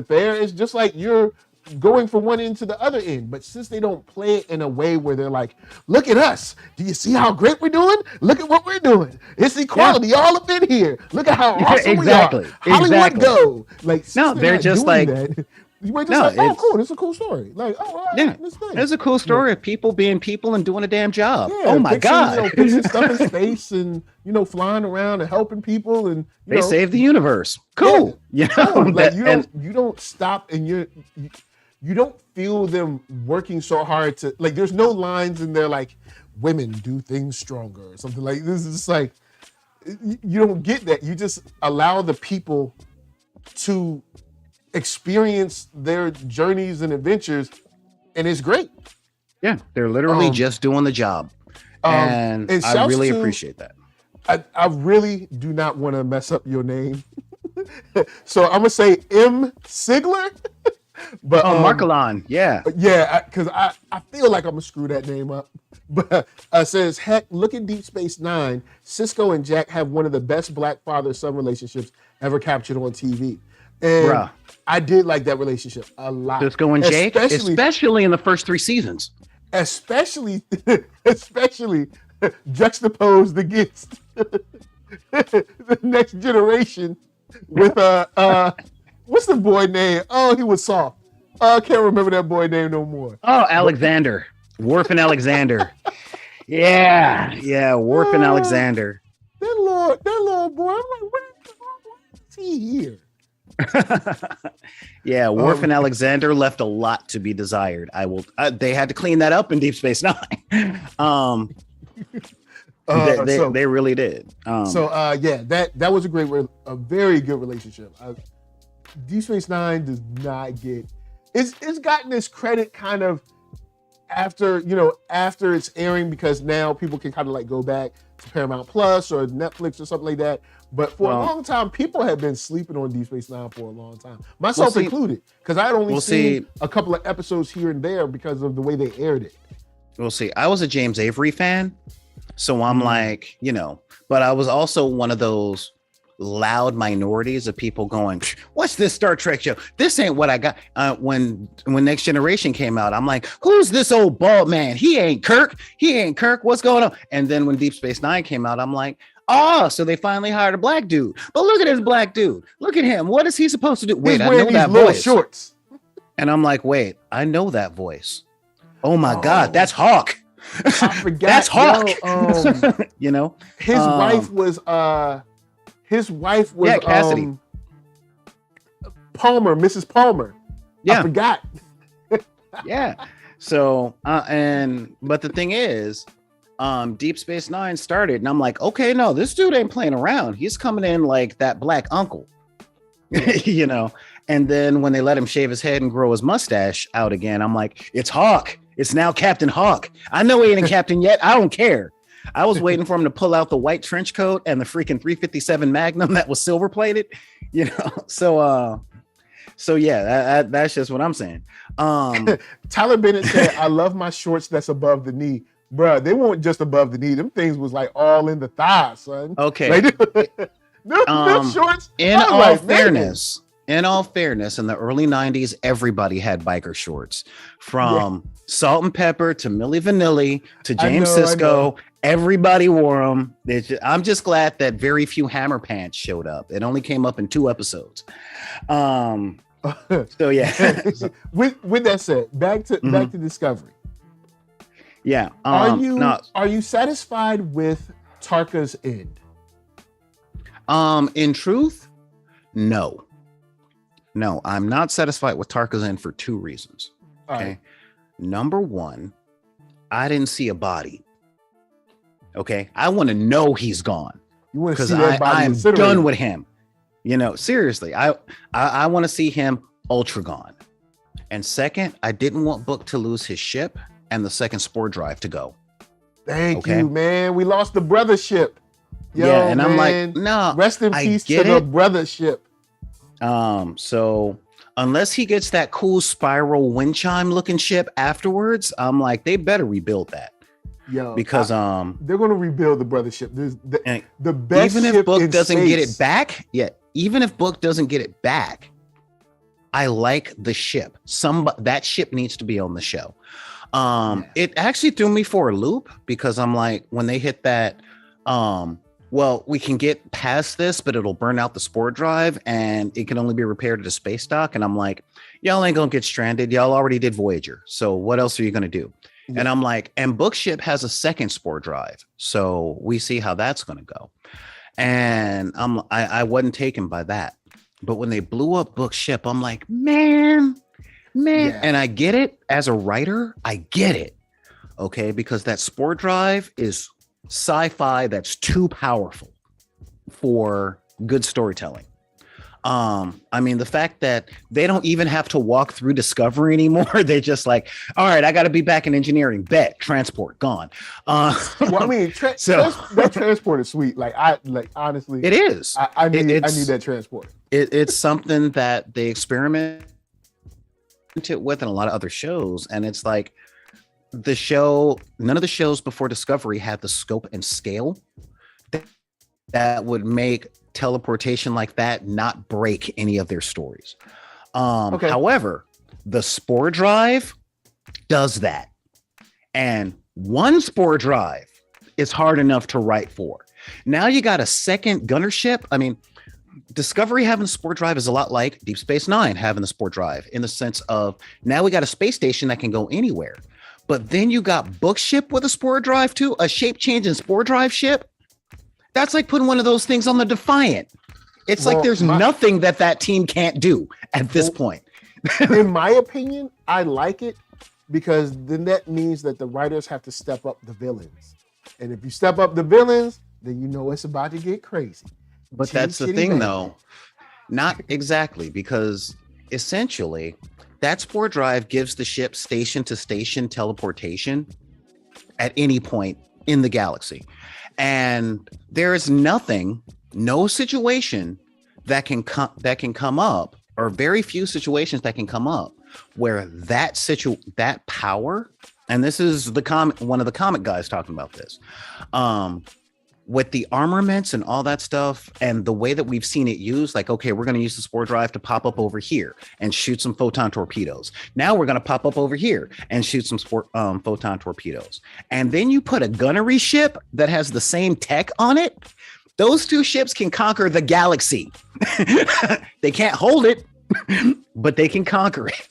fair. It's just like you're going from one end to the other end. But since they don't play it in a way where they're like, look at us. Do you see how great we're doing? Look at what we're doing. It's equality all up in here. Look at how awesome we are. Hollywood go. Like, no, they're just like, that, you might just like, oh, cool. This is a cool story. Like, oh, yeah, that's nice. It's a cool story of people being people and doing a damn job. Yeah, oh my God. Fixing stuff in space and, flying around and helping people. And they saved the universe. Cool. Yeah. Like you don't stop and you don't feel them working so hard to, like, there's no lines in there like, women do things stronger or something like this. Is like, you don't get that. You just allow the people to experience their journeys and adventures, and it's great. Yeah, they're literally just doing the job. And I really appreciate that. I really do not want to mess up your name. So I'm gonna say M. Sigler. But Markelon, yeah. Yeah, because I feel like I'm gonna screw that name up. But says, heck, look at Deep Space Nine. Cisco and Jack have one of the best black father-son relationships ever captured on TV. And Bruh. I did like that relationship a lot. Cisco and Jake, especially in the first 3 seasons. Especially juxtaposed against the next generation with what's the boy name? Oh, he was soft. I can't remember that boy name no more. Oh, Alexander. Worf and Alexander. Yeah, Worf and Alexander. That little boy, I'm like, why is he here? Yeah, Worf and Alexander left a lot to be desired. They had to clean that up in Deep Space Nine. They really did. That was a very good relationship. Deep Space Nine does not get it's gotten this credit kind of after its airing, because now people can kind of like go back to Paramount Plus or Netflix or something like that. But for a long time, people have been sleeping on Deep Space Nine for a long time, myself included, because I had only seen a couple of episodes here and there because of the way they aired it. We'll see. I was a James Avery fan, so I'm like, but I was also one of those loud minorities of people going, what's this Star Trek show? This ain't what I got. When Next Generation came out, I'm like, who's this old bald man? He ain't Kirk. What's going on? And then when Deep Space Nine came out, I'm like, so they finally hired a black dude. But look at this black dude. Look at him. What is he supposed to do? Wait, I know that voice. Shorts. And I'm like, wait, I know that voice. Oh my God, that's Hawk. I forgot. That's Hawk. His wife was Cassidy. Palmer, Mrs. Palmer. Yeah. I forgot. Yeah. So, but the thing is, Deep Space Nine started, and I'm like, okay, no, this dude ain't playing around. He's coming in like that black uncle, And then when they let him shave his head and grow his mustache out again, I'm like, it's Hawk. It's now Captain Hawk. I know he ain't a captain yet. I don't care. I was waiting for him to pull out the white trench coat and the freaking 357 Magnum that was silver plated, So yeah, that's just what I'm saying. Tyler Bennett said, I love my shorts that's above the knee. Bruh, they weren't just above the knee. Them things was like all in the thigh, son. Okay. Them shorts. In all fairness, in the early 90s, everybody had biker shorts. From Salt and Pepper to Milli Vanilli to James Sisko. Everybody wore them. I'm just glad that very few Hammer pants showed up. It only came up in 2 episodes. So yeah. With that said, back to Discovery. Yeah. Are you satisfied with Tarka's end? In truth, no. No, I'm not satisfied with Tarka's end for 2 reasons. Okay. Right. Number 1, I didn't see a body. Okay, I want to know he's gone because I'm done with him. Seriously, I want to see him ultra gone. And second, I didn't want Book to lose his ship and the second spore drive to go. Thank you, man. We lost the brother ship. I'm like, no. Rest in peace to the brother ship. So unless he gets that cool spiral wind chime looking ship afterwards, I'm like, they better rebuild that. Because they're going to rebuild the brothership. The best even if Book doesn't space. get it back, even if Book doesn't get it back, I like the ship. That ship needs to be on the show. It actually threw me for a loop because I'm like, when they hit that, we can get past this, but it'll burn out the spore drive and it can only be repaired at a space dock. And I'm like, y'all ain't gonna get stranded. Y'all already did Voyager. So what else are you gonna do? And I'm like, and Book ship has a second spore drive. So we see how that's going to go. And I wasn't taken by that. But when they blew up Book ship, I'm like, man. Yeah. And I get it as a writer. I get it. Okay. Because that spore drive is sci-fi that's too powerful for good storytelling. I mean, the fact that they don't even have to walk through Discovery anymore. They're just like, all right, I got to be back in engineering. Bet transport gone. Well, I mean, that transport is sweet. Like honestly, it is. I need that transport. It's something that they experimented with in a lot of other shows, and it's like none of the shows before Discovery had the scope and scale that would make teleportation like that not break any of their stories. However, the spore drive does that, and one spore drive is hard enough to write for. Now you got a second gunner ship. I mean, Discovery having the spore drive is a lot like Deep Space Nine having the spore drive, in the sense of now we got a space station that can go anywhere. But then you got Book Ship with a spore drive too, a shape changing spore drive ship. That's like putting one of those things on the Defiant. It's like there's nothing that team can't do at this point. In my opinion, I like it because then that means that the writers have to step up the villains. And if you step up the villains, then you know it's about to get crazy. But that's the thing, though. Not exactly, because essentially that spore drive gives the ship station to station teleportation at any point in the galaxy. And there is no situation that can come up, or very few situations that can come up where that power, and this is one of the comic guys talking about this, with the armaments and all that stuff, and the way that we've seen it used, like, okay, we're going to use the spore drive to pop up over here and shoot some photon torpedoes. Now we're going to pop up over here and shoot some photon torpedoes. And then you put a gunnery ship that has the same tech on it. Those two ships can conquer the galaxy. They can't hold it, but they can conquer it.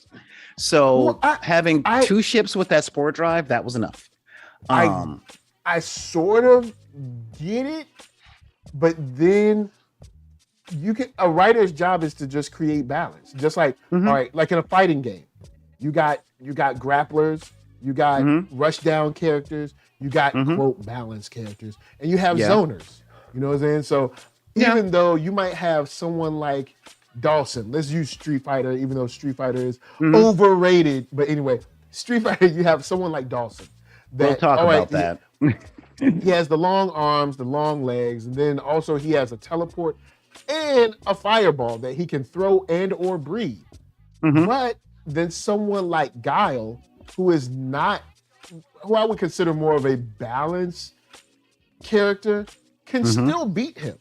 So having two ships with that spore drive, that was enough. I sort of get it, but then a writer's job is to just create balance. Just like, all right, like in a fighting game, you got grapplers, you got rush down characters, you got quote balanced characters, and you have zoners. You know what I'm saying? So even though you might have someone like Dawson, let's use Street Fighter, even though Street Fighter is overrated. But anyway, Street Fighter, you have someone like Dawson. We'll talk about that. He has the long arms, the long legs, and then also he has a teleport and a fireball that he can throw and or breathe. But then someone like Guile, who I would consider more of a balanced character, can still beat him.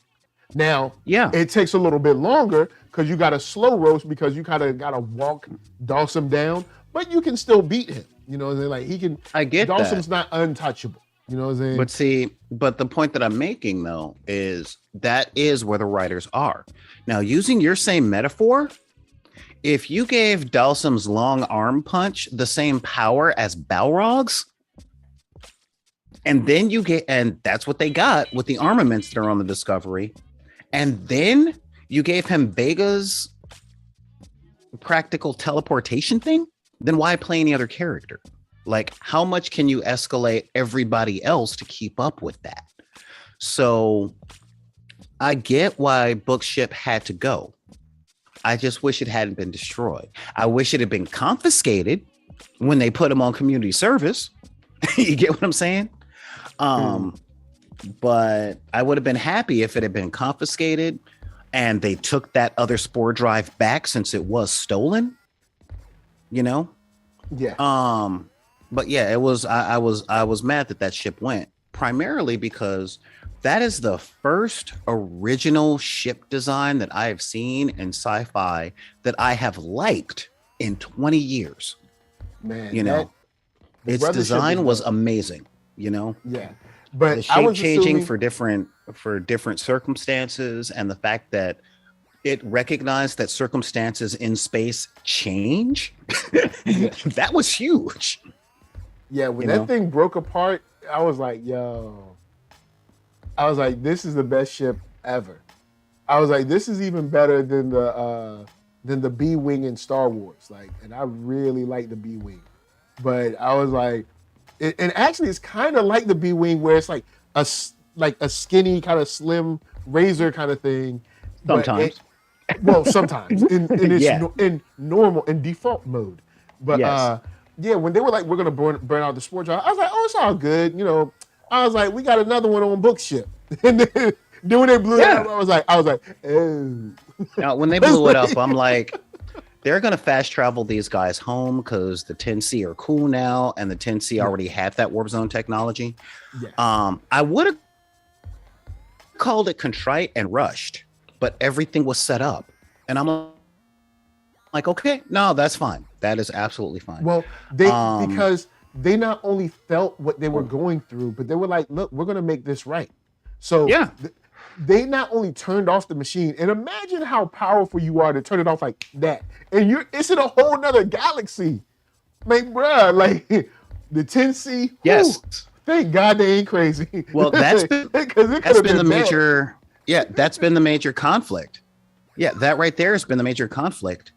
Now, it takes a little bit longer because you got to slow roast, because you kind of got to walk Dawson down, but you can still beat him. You know what I'm saying? Like, he can. I get Dawson's that. not untouchable. You know what I'm saying? But the point that I'm making, though, is that is where the writers are. Now, using your same metaphor, if you gave Dawson's long arm punch the same power as Balrog's, and then and that's what they got with the armaments that are on the Discovery, and then you gave him Vega's practical teleportation thing, then why play any other character? Like, how much can you escalate everybody else to keep up with that? So I get why Bookship had to go. I just wish it hadn't been destroyed. I wish it had been confiscated when they put him on community service. You get what I'm saying? But I would have been happy if it had been confiscated and they took that other spore drive back, since it was stolen, you know? Yeah. But yeah, it was, I was mad that ship went, primarily because that is the first original ship design that I have seen in sci-fi that I have liked in 20 years. Man, you know, its design was amazing, you know? Yeah. But the shape changing for different circumstances, and the fact that it recognized that circumstances in space change. That was huge. Yeah, when that thing broke apart, I was like, yo. I was like, this is the best ship ever. I was like, this is even better than the B-Wing in Star Wars. Like, and I really like the B-Wing. But I was like, and actually it's kind of like the B-Wing, where it's like a skinny, kind of slim razor kind of thing. Sometimes. Well, sometimes in its Yeah. in normal in default mode, but Yes. yeah, when they were like, we're gonna burn out the sports jar, I was like, oh, it's all good, you know. I was like, we got another one on bookship, and then when they blew it Yeah. up, I was like, oh. Now, when they blew it up, I'm like, they're gonna fast travel these guys home because the 10C are cool now, and the 10C already had that warp zone technology. Yeah. I would have called it contrite and rushed, but everything was set up, and I'm like, okay, no, that's fine. That is absolutely fine. Well, because they not only felt what they were going through, but they were like, look, we're gonna make this right. So yeah. They not only turned off the machine, and imagine how powerful you are to turn it off like that, and it's in a whole nother galaxy, like bruh, like the 10C. Yes. Whew, thank God they ain't crazy. Well, that's been the major. Yeah, that's been the major conflict. Yeah, that right there has been the major conflict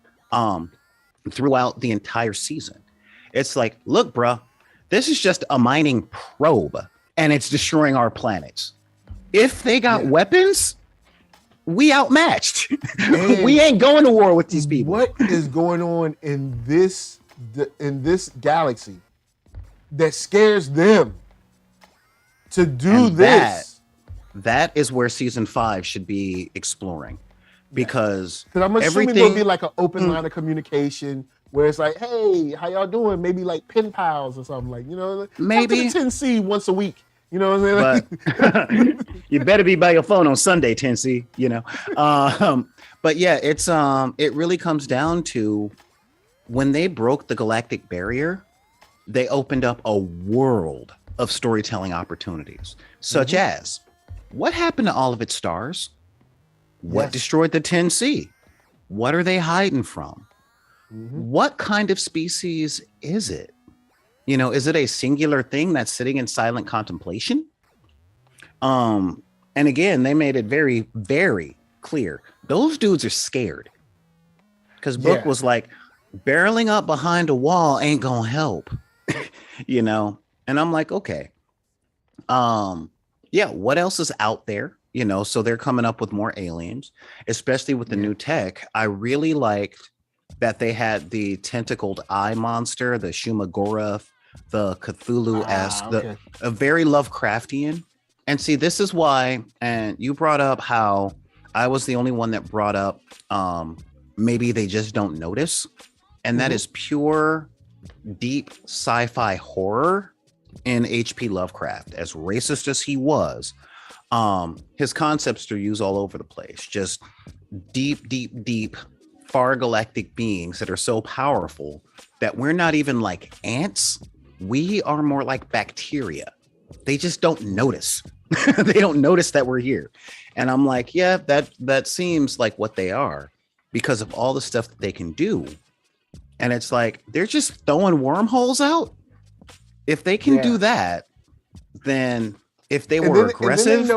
throughout the entire season. It's like, look, bruh, this is just a mining probe, and it's destroying our planets. If they got weapons, we outmatched. We ain't going to war with these people. What is going on in this galaxy that scares them to do this? That is where season 5 should be exploring, because I'm assuming there'll be like an open line of communication where it's like, hey, how y'all doing? Maybe like pen pals or something, like, you know, maybe talk to the 10C once a week. You know what I'm saying? But you better be by your phone on Sunday, 10C, you know. But yeah, it's it really comes down to when they broke the galactic barrier, they opened up a world of storytelling opportunities, such as what happened to all of its stars? What destroyed the 10C? What are they hiding from? What kind of species is it? You know, is it a singular thing that's sitting in silent contemplation? And again, they made it very, very clear. Those dudes are scared. Because Book was like, barreling up behind a wall ain't gonna help. You know? And I'm like, okay. Yeah, what else is out there? You know, so they're coming up with more aliens, especially with the new tech. I really liked that they had the tentacled eye monster, the Shumagorath, the Cthulhu-esque, a very Lovecraftian. And see, this is why, and you brought up how I was the only one that brought up maybe they just don't notice. And that is pure, deep sci-fi horror in H.P. Lovecraft. As racist as he was, his concepts are used all over the place. Just deep, deep, deep, far galactic beings that are so powerful that we're not even like ants. We are more like bacteria. They just don't notice. They don't notice that we're here. And I'm like, yeah, that seems like what they are because of all the stuff that they can do. And it's like, they're just throwing wormholes out. If they can do that, then if they were aggressive,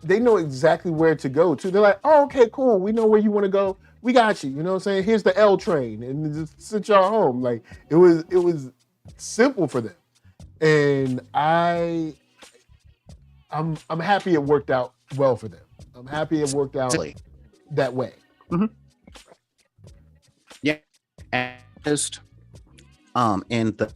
they know exactly where to go to. They're like, oh, okay, cool. We know where you want to go. We got you. You know what I'm saying? Here's the L train, and just send y'all home. Like it was simple for them, and I'm happy it worked out well for them. I'm happy it worked out that way. Yeah, and just in the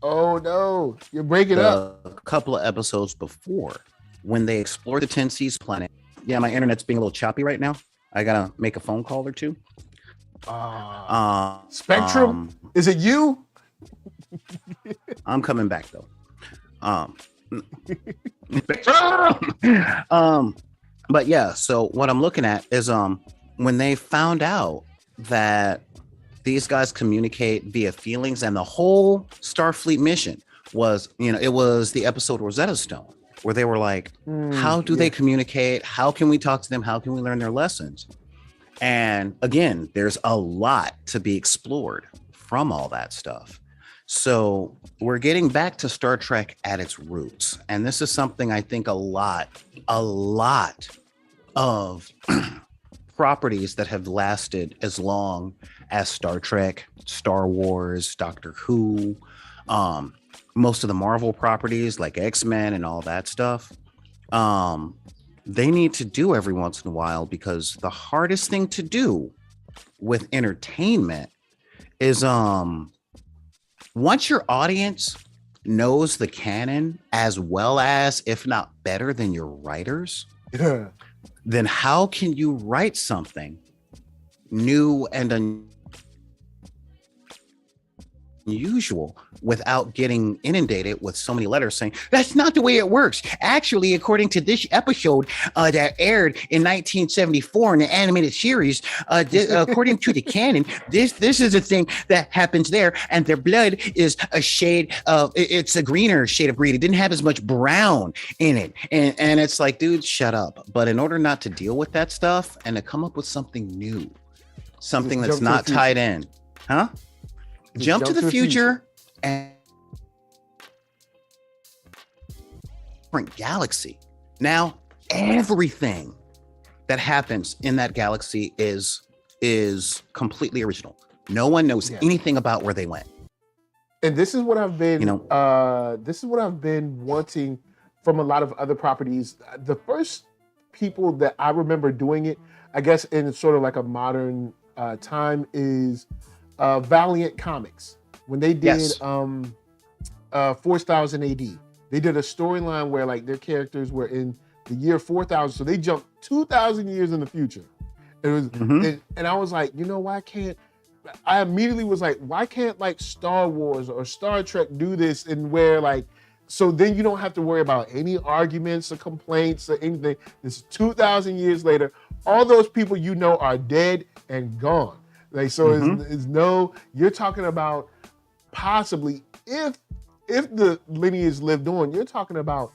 oh no, you're breaking up. A couple of episodes before, when they explored the 10C's planet. Yeah, my internet's being a little choppy right now. I gotta make a phone call or two. Spectrum, is it you? I'm coming back though. But yeah, so what I'm looking at is when they found out that these guys communicate via feelings, and the whole Starfleet mission was, you know, it was the episode Rosetta Stone, where they were like, how do they communicate? How can we talk to them? How can we learn their lessons? And again, there's a lot to be explored from all that stuff. So we're getting back to Star Trek at its roots. And this is something I think a lot of properties that have lasted as long as Star Trek, Star Wars, Doctor Who, most of the Marvel properties like X-Men and all that stuff. they need to do every once in a while, because the hardest thing to do with entertainment is once your audience knows the canon as well as, if not better than, your writers, then how can you write something new and unusual without getting inundated with so many letters saying that's not the way it works? Actually, according to this episode that aired in 1974 in the animated series, according to the canon, this is a thing that happens there, and their blood is a shade of, it's a greener shade of green. It didn't have as much brown in it, and it's like, dude, shut up. But in order not to deal with that stuff and to come up with something new, something that's not tied in, jump to the future and different galaxy. Now, everything that happens in that galaxy is completely original. No one knows anything about where they went. And this is what I've been, this is what I've been wanting from a lot of other properties. The first people that I remember doing it, I guess in sort of like a modern time, is Valiant Comics. When they did 4000 AD, they did a storyline where like their characters were in the year 4000, so they jumped 2000 years in the future. It was, and I was like, I immediately was like, why can't like Star Wars or Star Trek do this, and where like, so then you don't have to worry about any arguments or complaints or anything. This is 2000 years later, all those people are dead and gone. Like, so it's no, you're talking about possibly, if the lineage lived on, you're talking about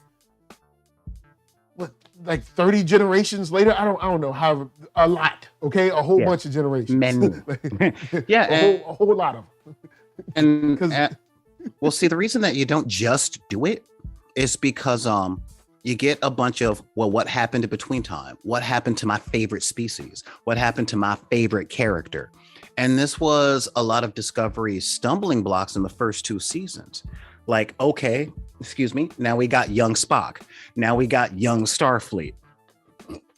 what, like 30 generations later? I don't know, however, a lot, okay? A whole bunch of generations. A whole lot of them. And well, see, the reason that you don't just do it is because you get a bunch of, well, what happened in between time? What happened to my favorite species? What happened to my favorite character? And this was a lot of Discovery's stumbling blocks in the first 2 seasons. Like, okay, excuse me, now we got young Spock. Now we got young Starfleet.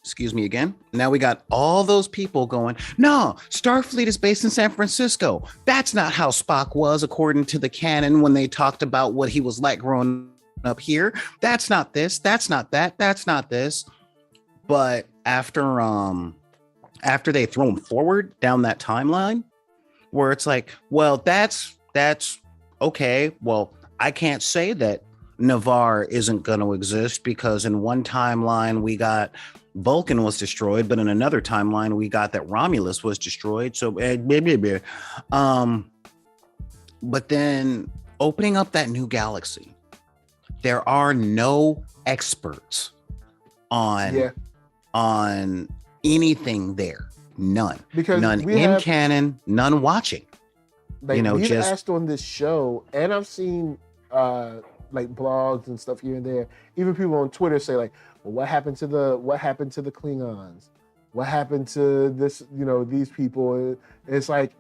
Excuse me again. Now we got all those people going, no, Starfleet is based in San Francisco. That's not how Spock was, according to the canon, when they talked about what he was like growing up here. That's not this. That's not that. That's not this. But after they throw him forward down that timeline, where it's like, well, that's okay. Well, I can't say that Navarre isn't going to exist, because in one timeline we got Vulcan was destroyed, but in another timeline we got that Romulus was destroyed. So, but then opening up that new galaxy, there are no experts on anything there. None. Because none in canon, none watching. Like, we've asked on this show, and I've seen like blogs and stuff here and there. Even people on Twitter say like, well, what happened to the Klingons? What happened to this, these people? It's like,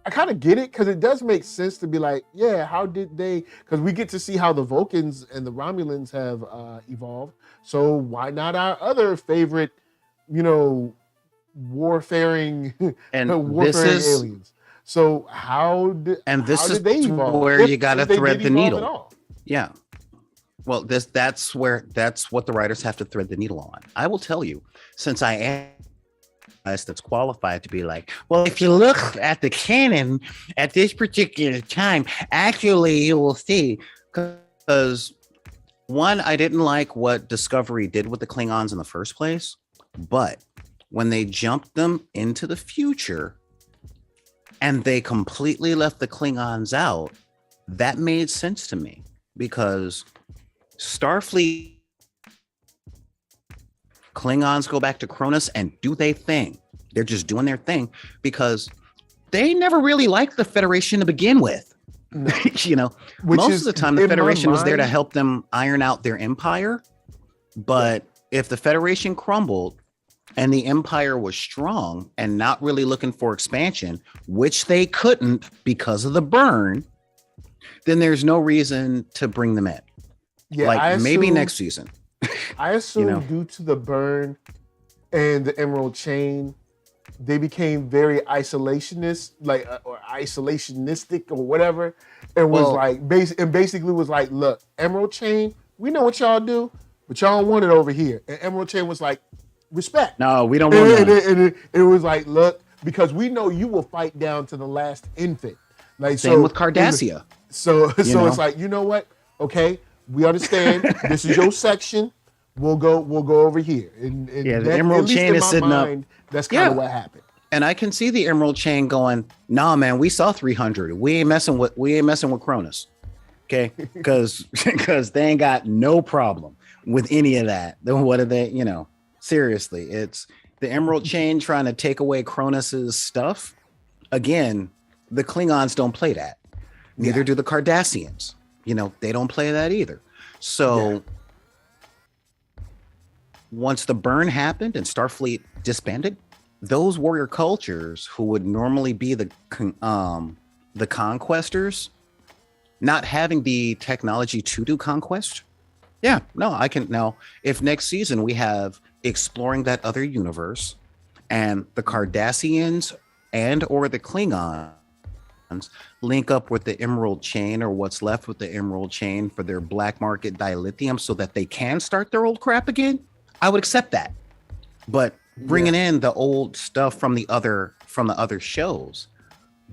I kind of get it, because it does make sense to be like, yeah, how did they? Because we get to see how the Vulcans and the Romulans have evolved. So why not our other favorite, warfaring aliens? So how did they evolve? Where you got to thread the needle. Yeah. Well, that's what the writers have to thread the needle on. I will tell you, since I am that's qualified to be like, well, if you look at the canon at this particular time, actually you will see, because one, I didn't like what Discovery did with the Klingons in the first place, but when they jumped them into the future and they completely left the Klingons out, that made sense to me, because Starfleet Klingons go back to Cronus and do their thing. They're just doing their thing because they never really liked the Federation to begin with. No. Most of the time the Federation was there to help them iron out their empire. But if the Federation crumbled and the empire was strong and not really looking for expansion, which they couldn't because of the burn, then there's no reason to bring them in. Yeah, maybe next season. I assume know? due to the burn and the emerald chain, they became very isolationist, like or isolationistic or whatever. And was like basically was like, look, emerald chain, we know what y'all do, but y'all don't want it over here. And emerald chain was like, respect. No, we don't want that. And it was like, look, because we know you will fight down to the last infant. Like Same with Cardassia. So it's like, you know what? Okay, we understand. This is your section. We'll go over here. And yeah, the emerald chain is sitting up. That's kind of what happened. And I can see the emerald chain going, nah, man, we saw 300. We ain't messing with Cronus. Okay, because they ain't got no problem with any of that. Then what are they? Seriously, it's the emerald chain trying to take away Cronus's stuff. Again, the Klingons don't play that. Neither do the Cardassians. They don't play that either. So once the burn happened and Starfleet disbanded, those warrior cultures who would normally be the conquestors, not having the technology to do conquest. Yeah, no, I can now. If next season we have exploring that other universe and the Cardassians and or the Klingons link up with the emerald chain or what's left with the emerald chain for their black market dilithium so that they can start their old crap again, I would accept that. But bringing in the old stuff from the other shows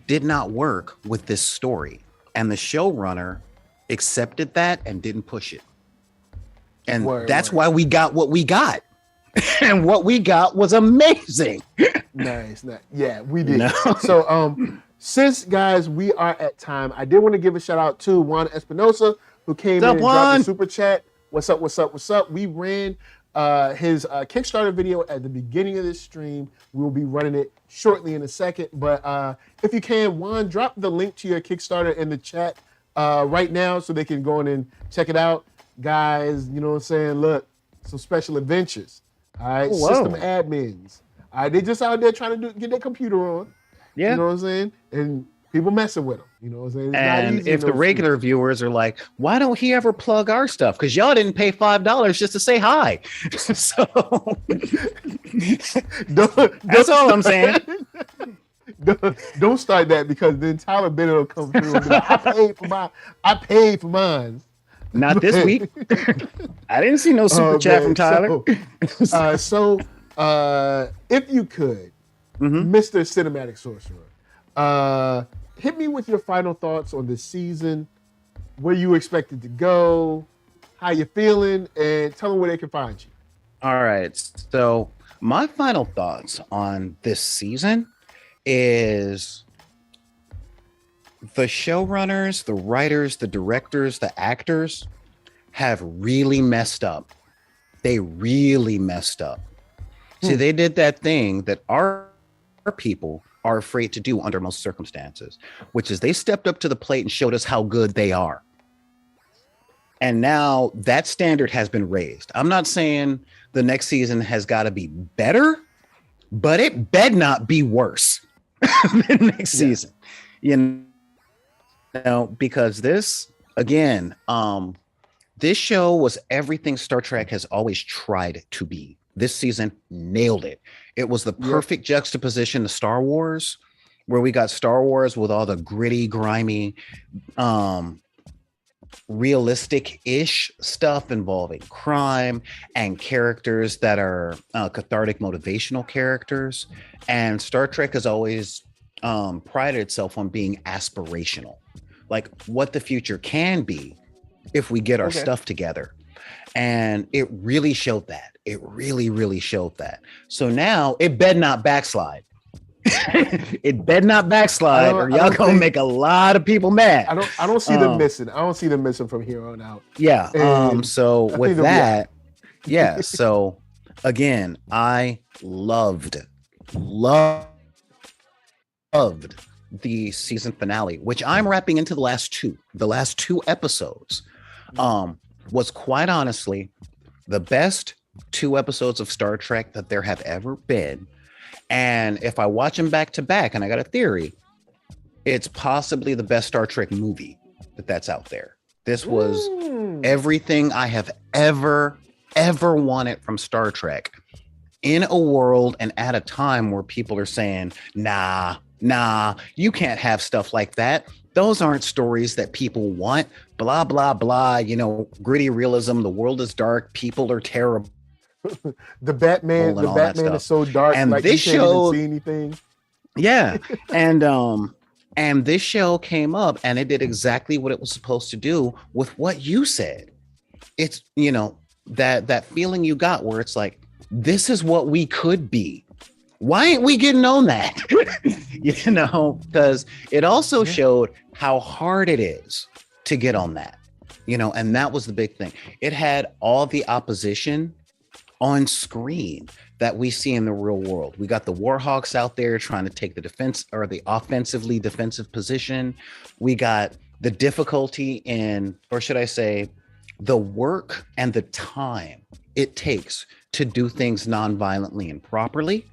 did not work with this story, and the showrunner accepted that and didn't push it, and that's why we got what we got. And what we got was amazing. Nice. Yeah, we did. So since guys we are at time, I did want to give a shout out to Juan Espinosa, who came in and dropped a super chat. What's up? We ran his Kickstarter video at the beginning of this stream. We'll be running it shortly in a second. But if you can, Juan, drop the link to your Kickstarter in the chat right now so they can go in and check it out. Guys, you know what I'm saying? Look, some special adventures. All right, system admins. All right, they just out there trying to get their computer on. Yeah. You know what I'm saying? And people messing with them. You know what I'm saying? It's and if the regular viewers are like, why don't he ever plug our stuff? Because y'all didn't pay $5 just to say hi. So that's all I'm saying. Don't start that, because then Tyler Bennett will come through and be like, I paid for mine. Not this week. I didn't see no super chat from Tyler. So if you could, Mr. Cinematic Sorcerer, hit me with your final thoughts on this season, where you expect it to go, how you feeling, and tell them where they can find you. All right. So my final thoughts on this season is the showrunners, the writers, the directors, the actors have really messed up. They really messed up. See, they did that thing that our people are afraid to do under most circumstances, which is they stepped up to the plate and showed us how good they are. And now that standard has been raised. I'm not saying the next season has got to be better, but it better not be worse than next season. You know, because this, again, this show was everything Star Trek has always tried to be. This season nailed it. It was the perfect juxtaposition to Star Wars, where we got Star Wars with all the gritty, grimy, realistic-ish stuff involving crime and characters that are cathartic, motivational characters. And Star Trek has always prided itself on being aspirational, like what the future can be if we get our stuff together. And it really showed that. It really, really showed that. So now it better not backslide. It better not backslide, or y'all gonna make a lot of people mad. I don't see them missing. I don't see them missing from here on out. Yeah. So with that, so again, I loved the season finale, which I'm wrapping into the last two episodes. Was quite honestly the best 2 episodes of Star Trek that there have ever been. And if I watch them back to back, and I got a theory, it's possibly the best Star Trek movie that's out there. This was everything I have ever ever wanted from Star Trek in a world and at a time where people are saying, nah, you can't have stuff like that. Those aren't stories that people want. Blah, blah, blah. You know, gritty realism. The world is dark. People are terrible. The Batman is so dark. And like this you can't show, even see anything. Yeah. And this show came up and it did exactly what it was supposed to do with what you said. It's, you know, that feeling you got where it's like, this is what we could be. Why ain't we getting on that? You know, because it also showed how hard it is to get on that, you know, and that was the big thing. It had all the opposition on screen that we see in the real world. We got the Warhawks out there trying to take the defense or the offensively defensive position. We got the difficulty in, or should I say, the work and the time it takes to do things non-violently and properly.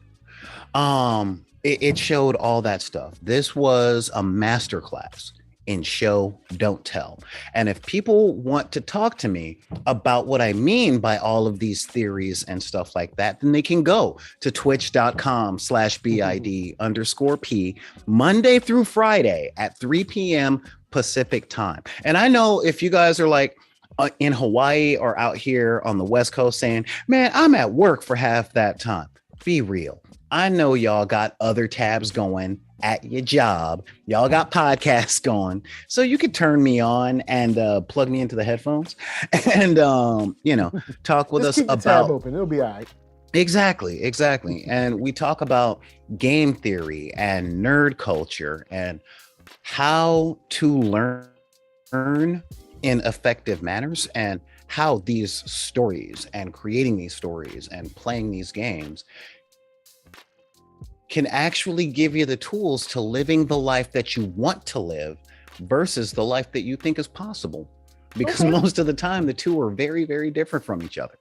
It showed all that stuff. This was a masterclass in show, don't tell. And if people want to talk to me about what I mean by all of these theories and stuff like that, then they can go to twitch.com/BID_P Monday through Friday at 3 p.m. Pacific time. And I know if you guys are like in Hawaii or out here on the West Coast saying, man, I'm at work for half that time. Be real. I know y'all got other tabs going at your job. Y'all got podcasts going. So you could turn me on and plug me into the headphones and, you know, talk with us keep the about. tab open. It'll be all right. Exactly. And we talk about game theory and nerd culture and how to learn in effective manners and how these stories and creating these stories and playing these games can actually give you the tools to living the life that you want to live versus the life that you think is possible. Because most of the time, the two are very, very different from each other.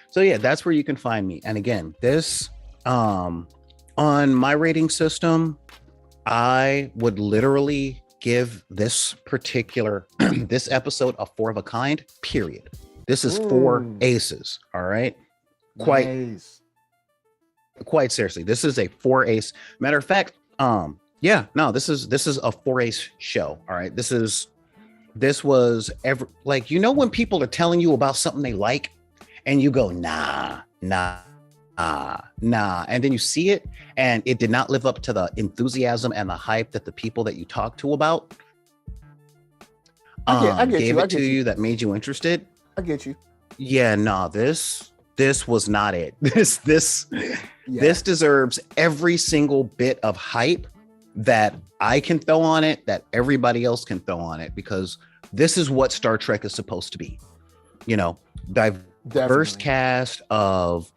So yeah, that's where you can find me. And again, this, on my rating system, I would literally give this particular, this episode a 4 of a kind, period. This is 4 aces. All right. Quite seriously, this is a 4 ace. Matter of fact, this is a 4 ace show. All right, this was ever like, you know, when people are telling you about something they like, and you go nah, and then you see it, and it did not live up to the enthusiasm and the hype that the people that you talked to about gave it to you that made you interested. I get you. Yeah, no, this was not it. This deserves every single bit of hype that I can throw on it, that everybody else can throw on it, because this is what Star Trek is supposed to be. You know, diverse cast of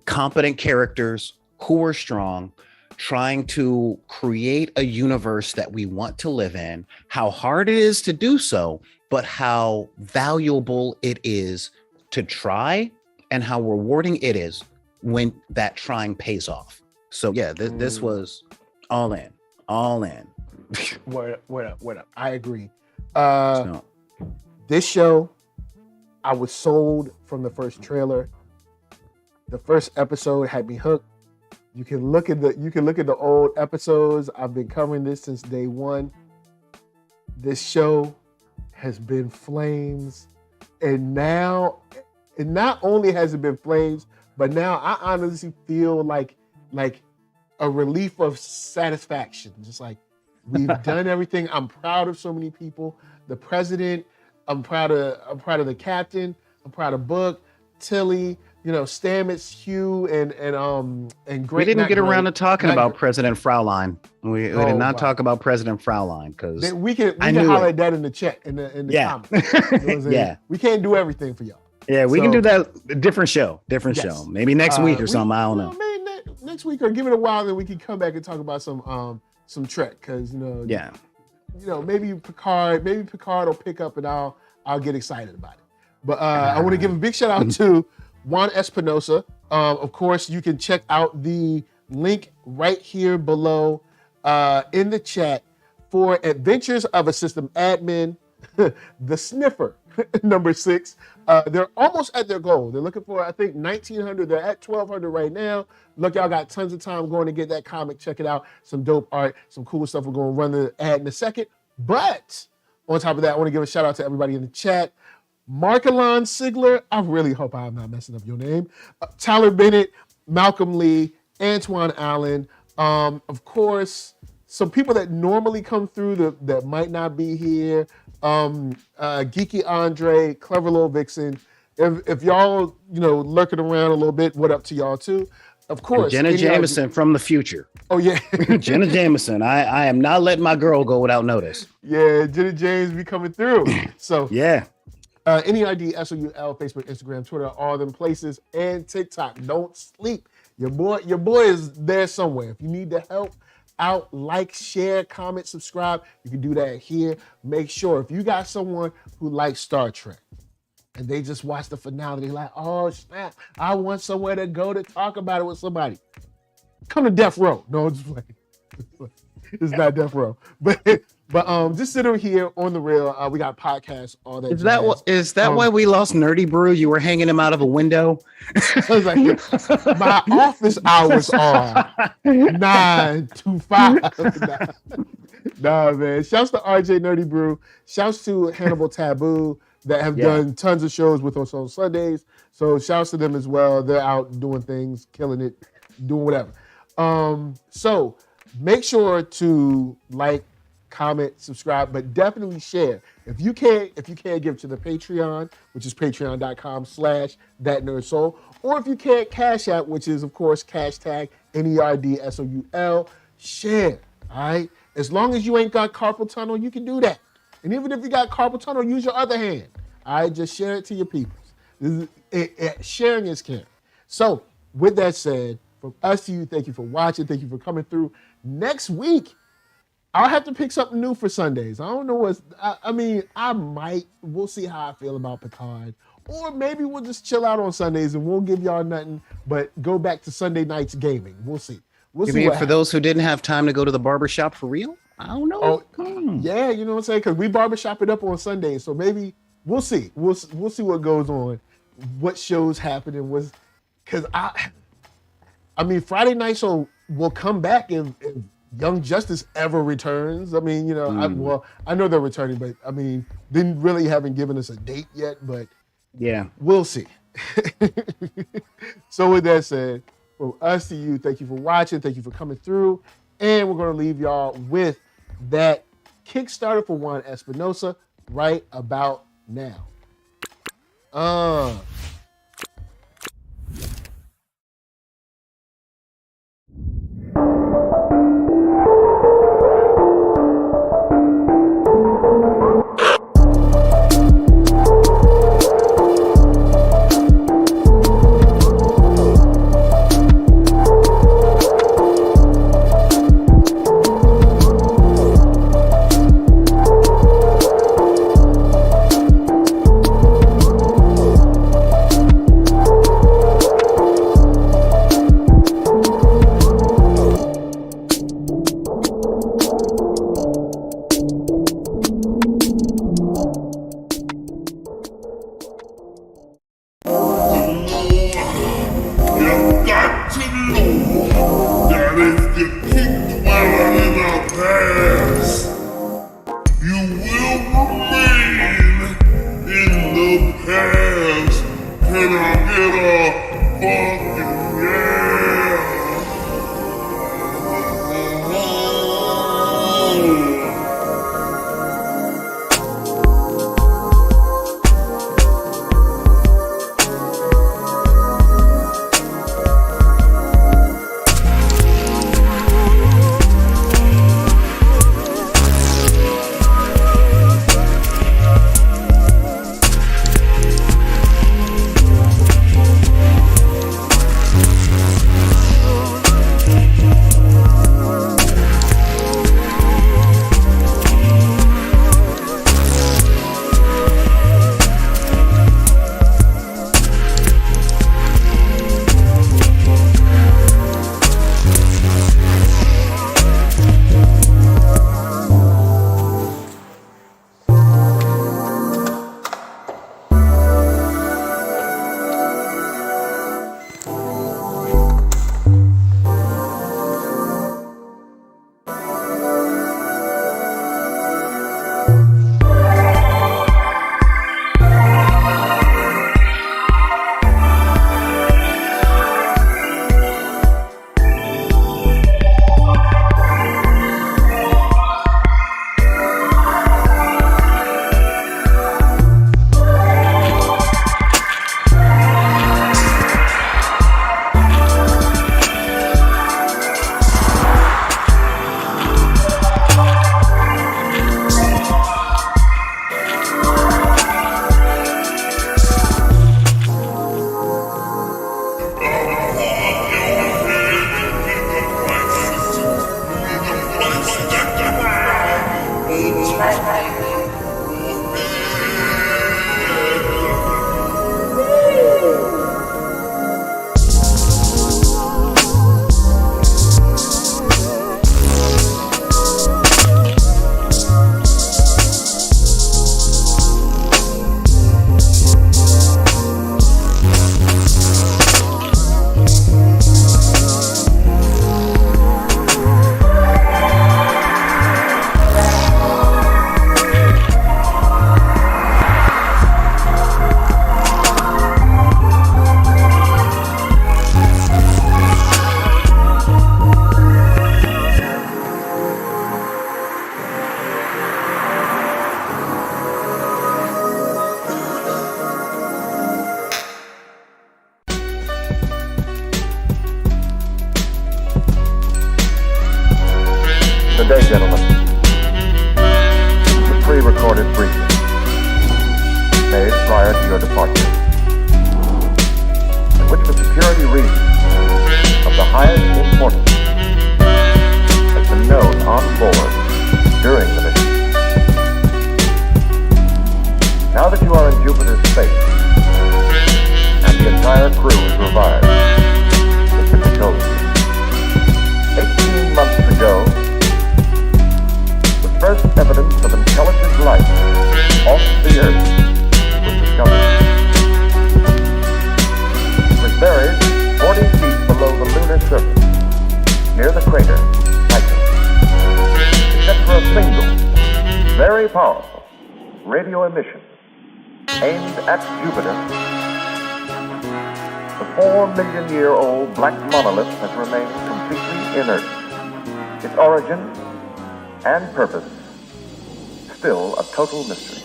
competent characters who are strong, trying to create a universe that we want to live in, how hard it is to do so, but how valuable it is to try and how rewarding it is when that trying pays off. So yeah, this was all in. What up? I agree. This show, I was sold from the first trailer. The first episode had me hooked. You can look at the old episodes. I've been covering this since day one. This show has been flames, and now, and not only has it been flames, but now I honestly feel like a relief of satisfaction. Just like, we've done everything. I'm proud of so many people. The president. I'm proud of the captain. I'm proud of Book, Tilly. You know, Stamets, Hugh, and Great. We didn't get around to talking about President Fraulein. We did not talk about President Fraulein because we can highlight that in the chat in the comments. You know yeah, we can't do everything for y'all. Yeah, we can do that. Different show. Maybe next week or something. I don't know. Maybe next week, or give it a while, then we can come back and talk about some Trek, because maybe Picard will pick up and I'll get excited about it. But I want to give a big shout out to Juan Espinosa. Of course, you can check out the link right here below in the chat for Adventures of a System Admin, the Sniffer. number 6. They're almost at their goal. They're looking for, I think, 1,900. They're at 1,200 right now. Look, y'all got tons of time going to get that comic. Check it out. Some dope art, some cool stuff. We're going to run the ad in a second. But on top of that, I want to give a shout out to everybody in the chat. Markelon Sigler, I really hope I'm not messing up your name. Tyler Bennett, Malcolm Lee, Antoine Allen. Of course, some people that normally come through that might not be here. Geeky Andre, Clever Little Vixen. If y'all, lurking around a little bit, what up to y'all too? Of course. And Jenna Jameson from the future. Oh, yeah. Jenna Jameson. I am not letting my girl go without notice. Yeah, Jenna James be coming through. So yeah. NERD, SOUL, Facebook, Instagram, Twitter, all them places, and TikTok. Don't sleep. Your boy is there somewhere. If you need the help out, like, share, comment, subscribe, you can do that here. Make sure if you got someone who likes Star Trek and they just watch the finale, they're like, oh snap, I want somewhere to go to talk about it with somebody. Come to Death Row. No, I'm just playing. It's not Death Row. But just sit over here on the rail. We got podcasts, all that. Is that why we lost Nerdy Brew? You were hanging him out of a window? I was like, my office hours are 9 to 5. Nah, man. Shouts to RJ Nerdy Brew. Shouts to Hannibal Taboo that have done tons of shows with us on Sundays. So shouts to them as well. They're out doing things, killing it, doing whatever. So make sure to like, comment, subscribe, but definitely share. If you can't give to the Patreon, which is patreon.com/ThatNERDSoul, or if you can't Cash App, which is of course hashtag NERDSOUL, share. All right. As long as you ain't got carpal tunnel, you can do that. And even if you got carpal tunnel, use your other hand. All right. Just share it to your people. Sharing is caring. So with that said, from us to you, thank you for watching. Thank you for coming through. Next week, I'll have to pick something new for Sundays. I don't know we'll see how I feel about Picard. Or maybe we'll just chill out on Sundays and we'll give y'all nothing, but go back to Sunday nights gaming. We'll see. You mean for those who didn't have time to go to the barbershop for real? I don't know. Yeah, you know what I'm saying? Because we barbershop it up on Sundays. So maybe we'll see. We'll see what goes on, what shows happen, and because Friday Night Show will come back if Young Justice ever returns. I mean, I know they're returning, but they haven't given us a date yet, but yeah, we'll see. So with that said, from us to you, thank you for watching. Thank you for coming through. And we're going to leave y'all with that Kickstarter for Juan Espinosa right about now. Good day, gentlemen. This is a pre-recorded briefing made prior to your departure, in which for security reasons of the highest importance has been known on board during the mission. Now that you are in Jupiter's space and the entire crew is revived, it can be told you. 18 months ago, the first evidence of intelligent life off the Earth was discovered. It was buried 40 feet below the lunar surface, near the crater Titan. Except for a single, very powerful radio emission aimed at Jupiter, the 4-million-year-old black monolith has remained completely inert. Its origin and purpose still a total mystery.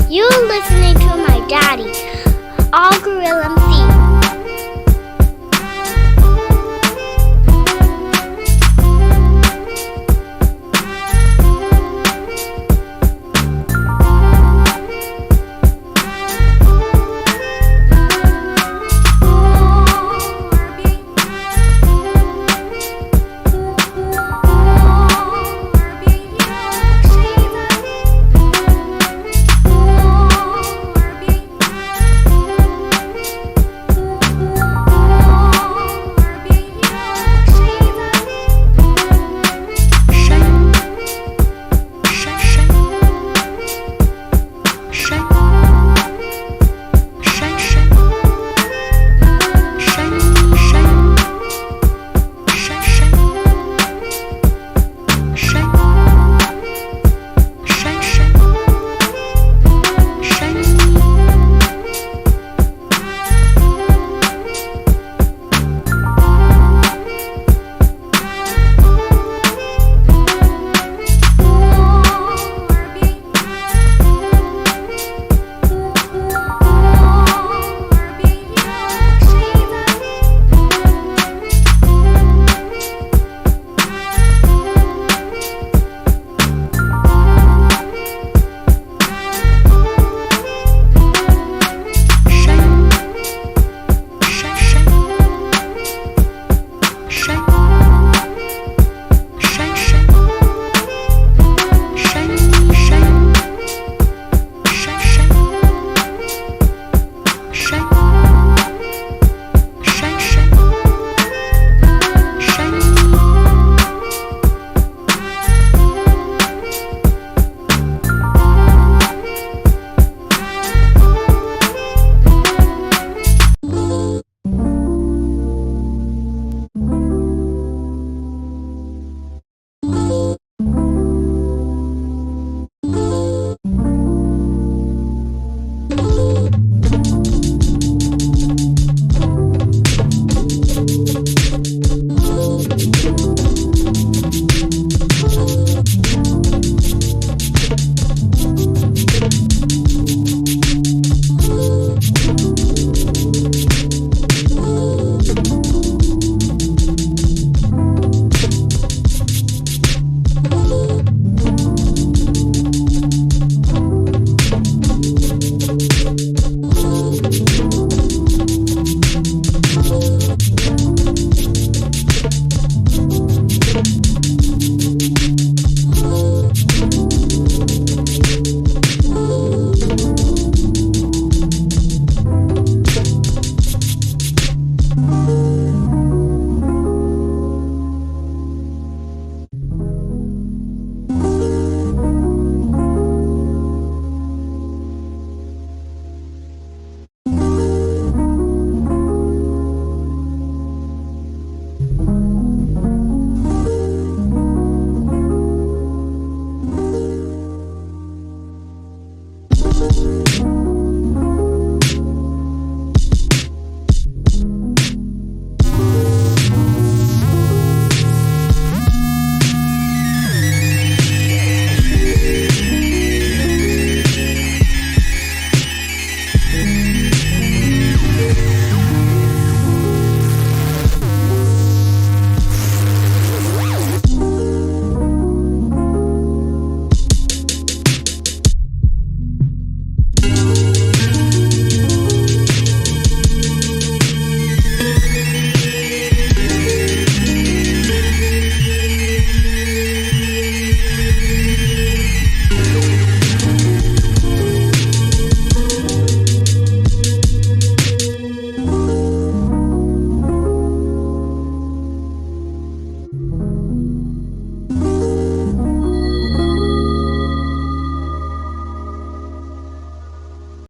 You're listening to my daddy, All Gorilla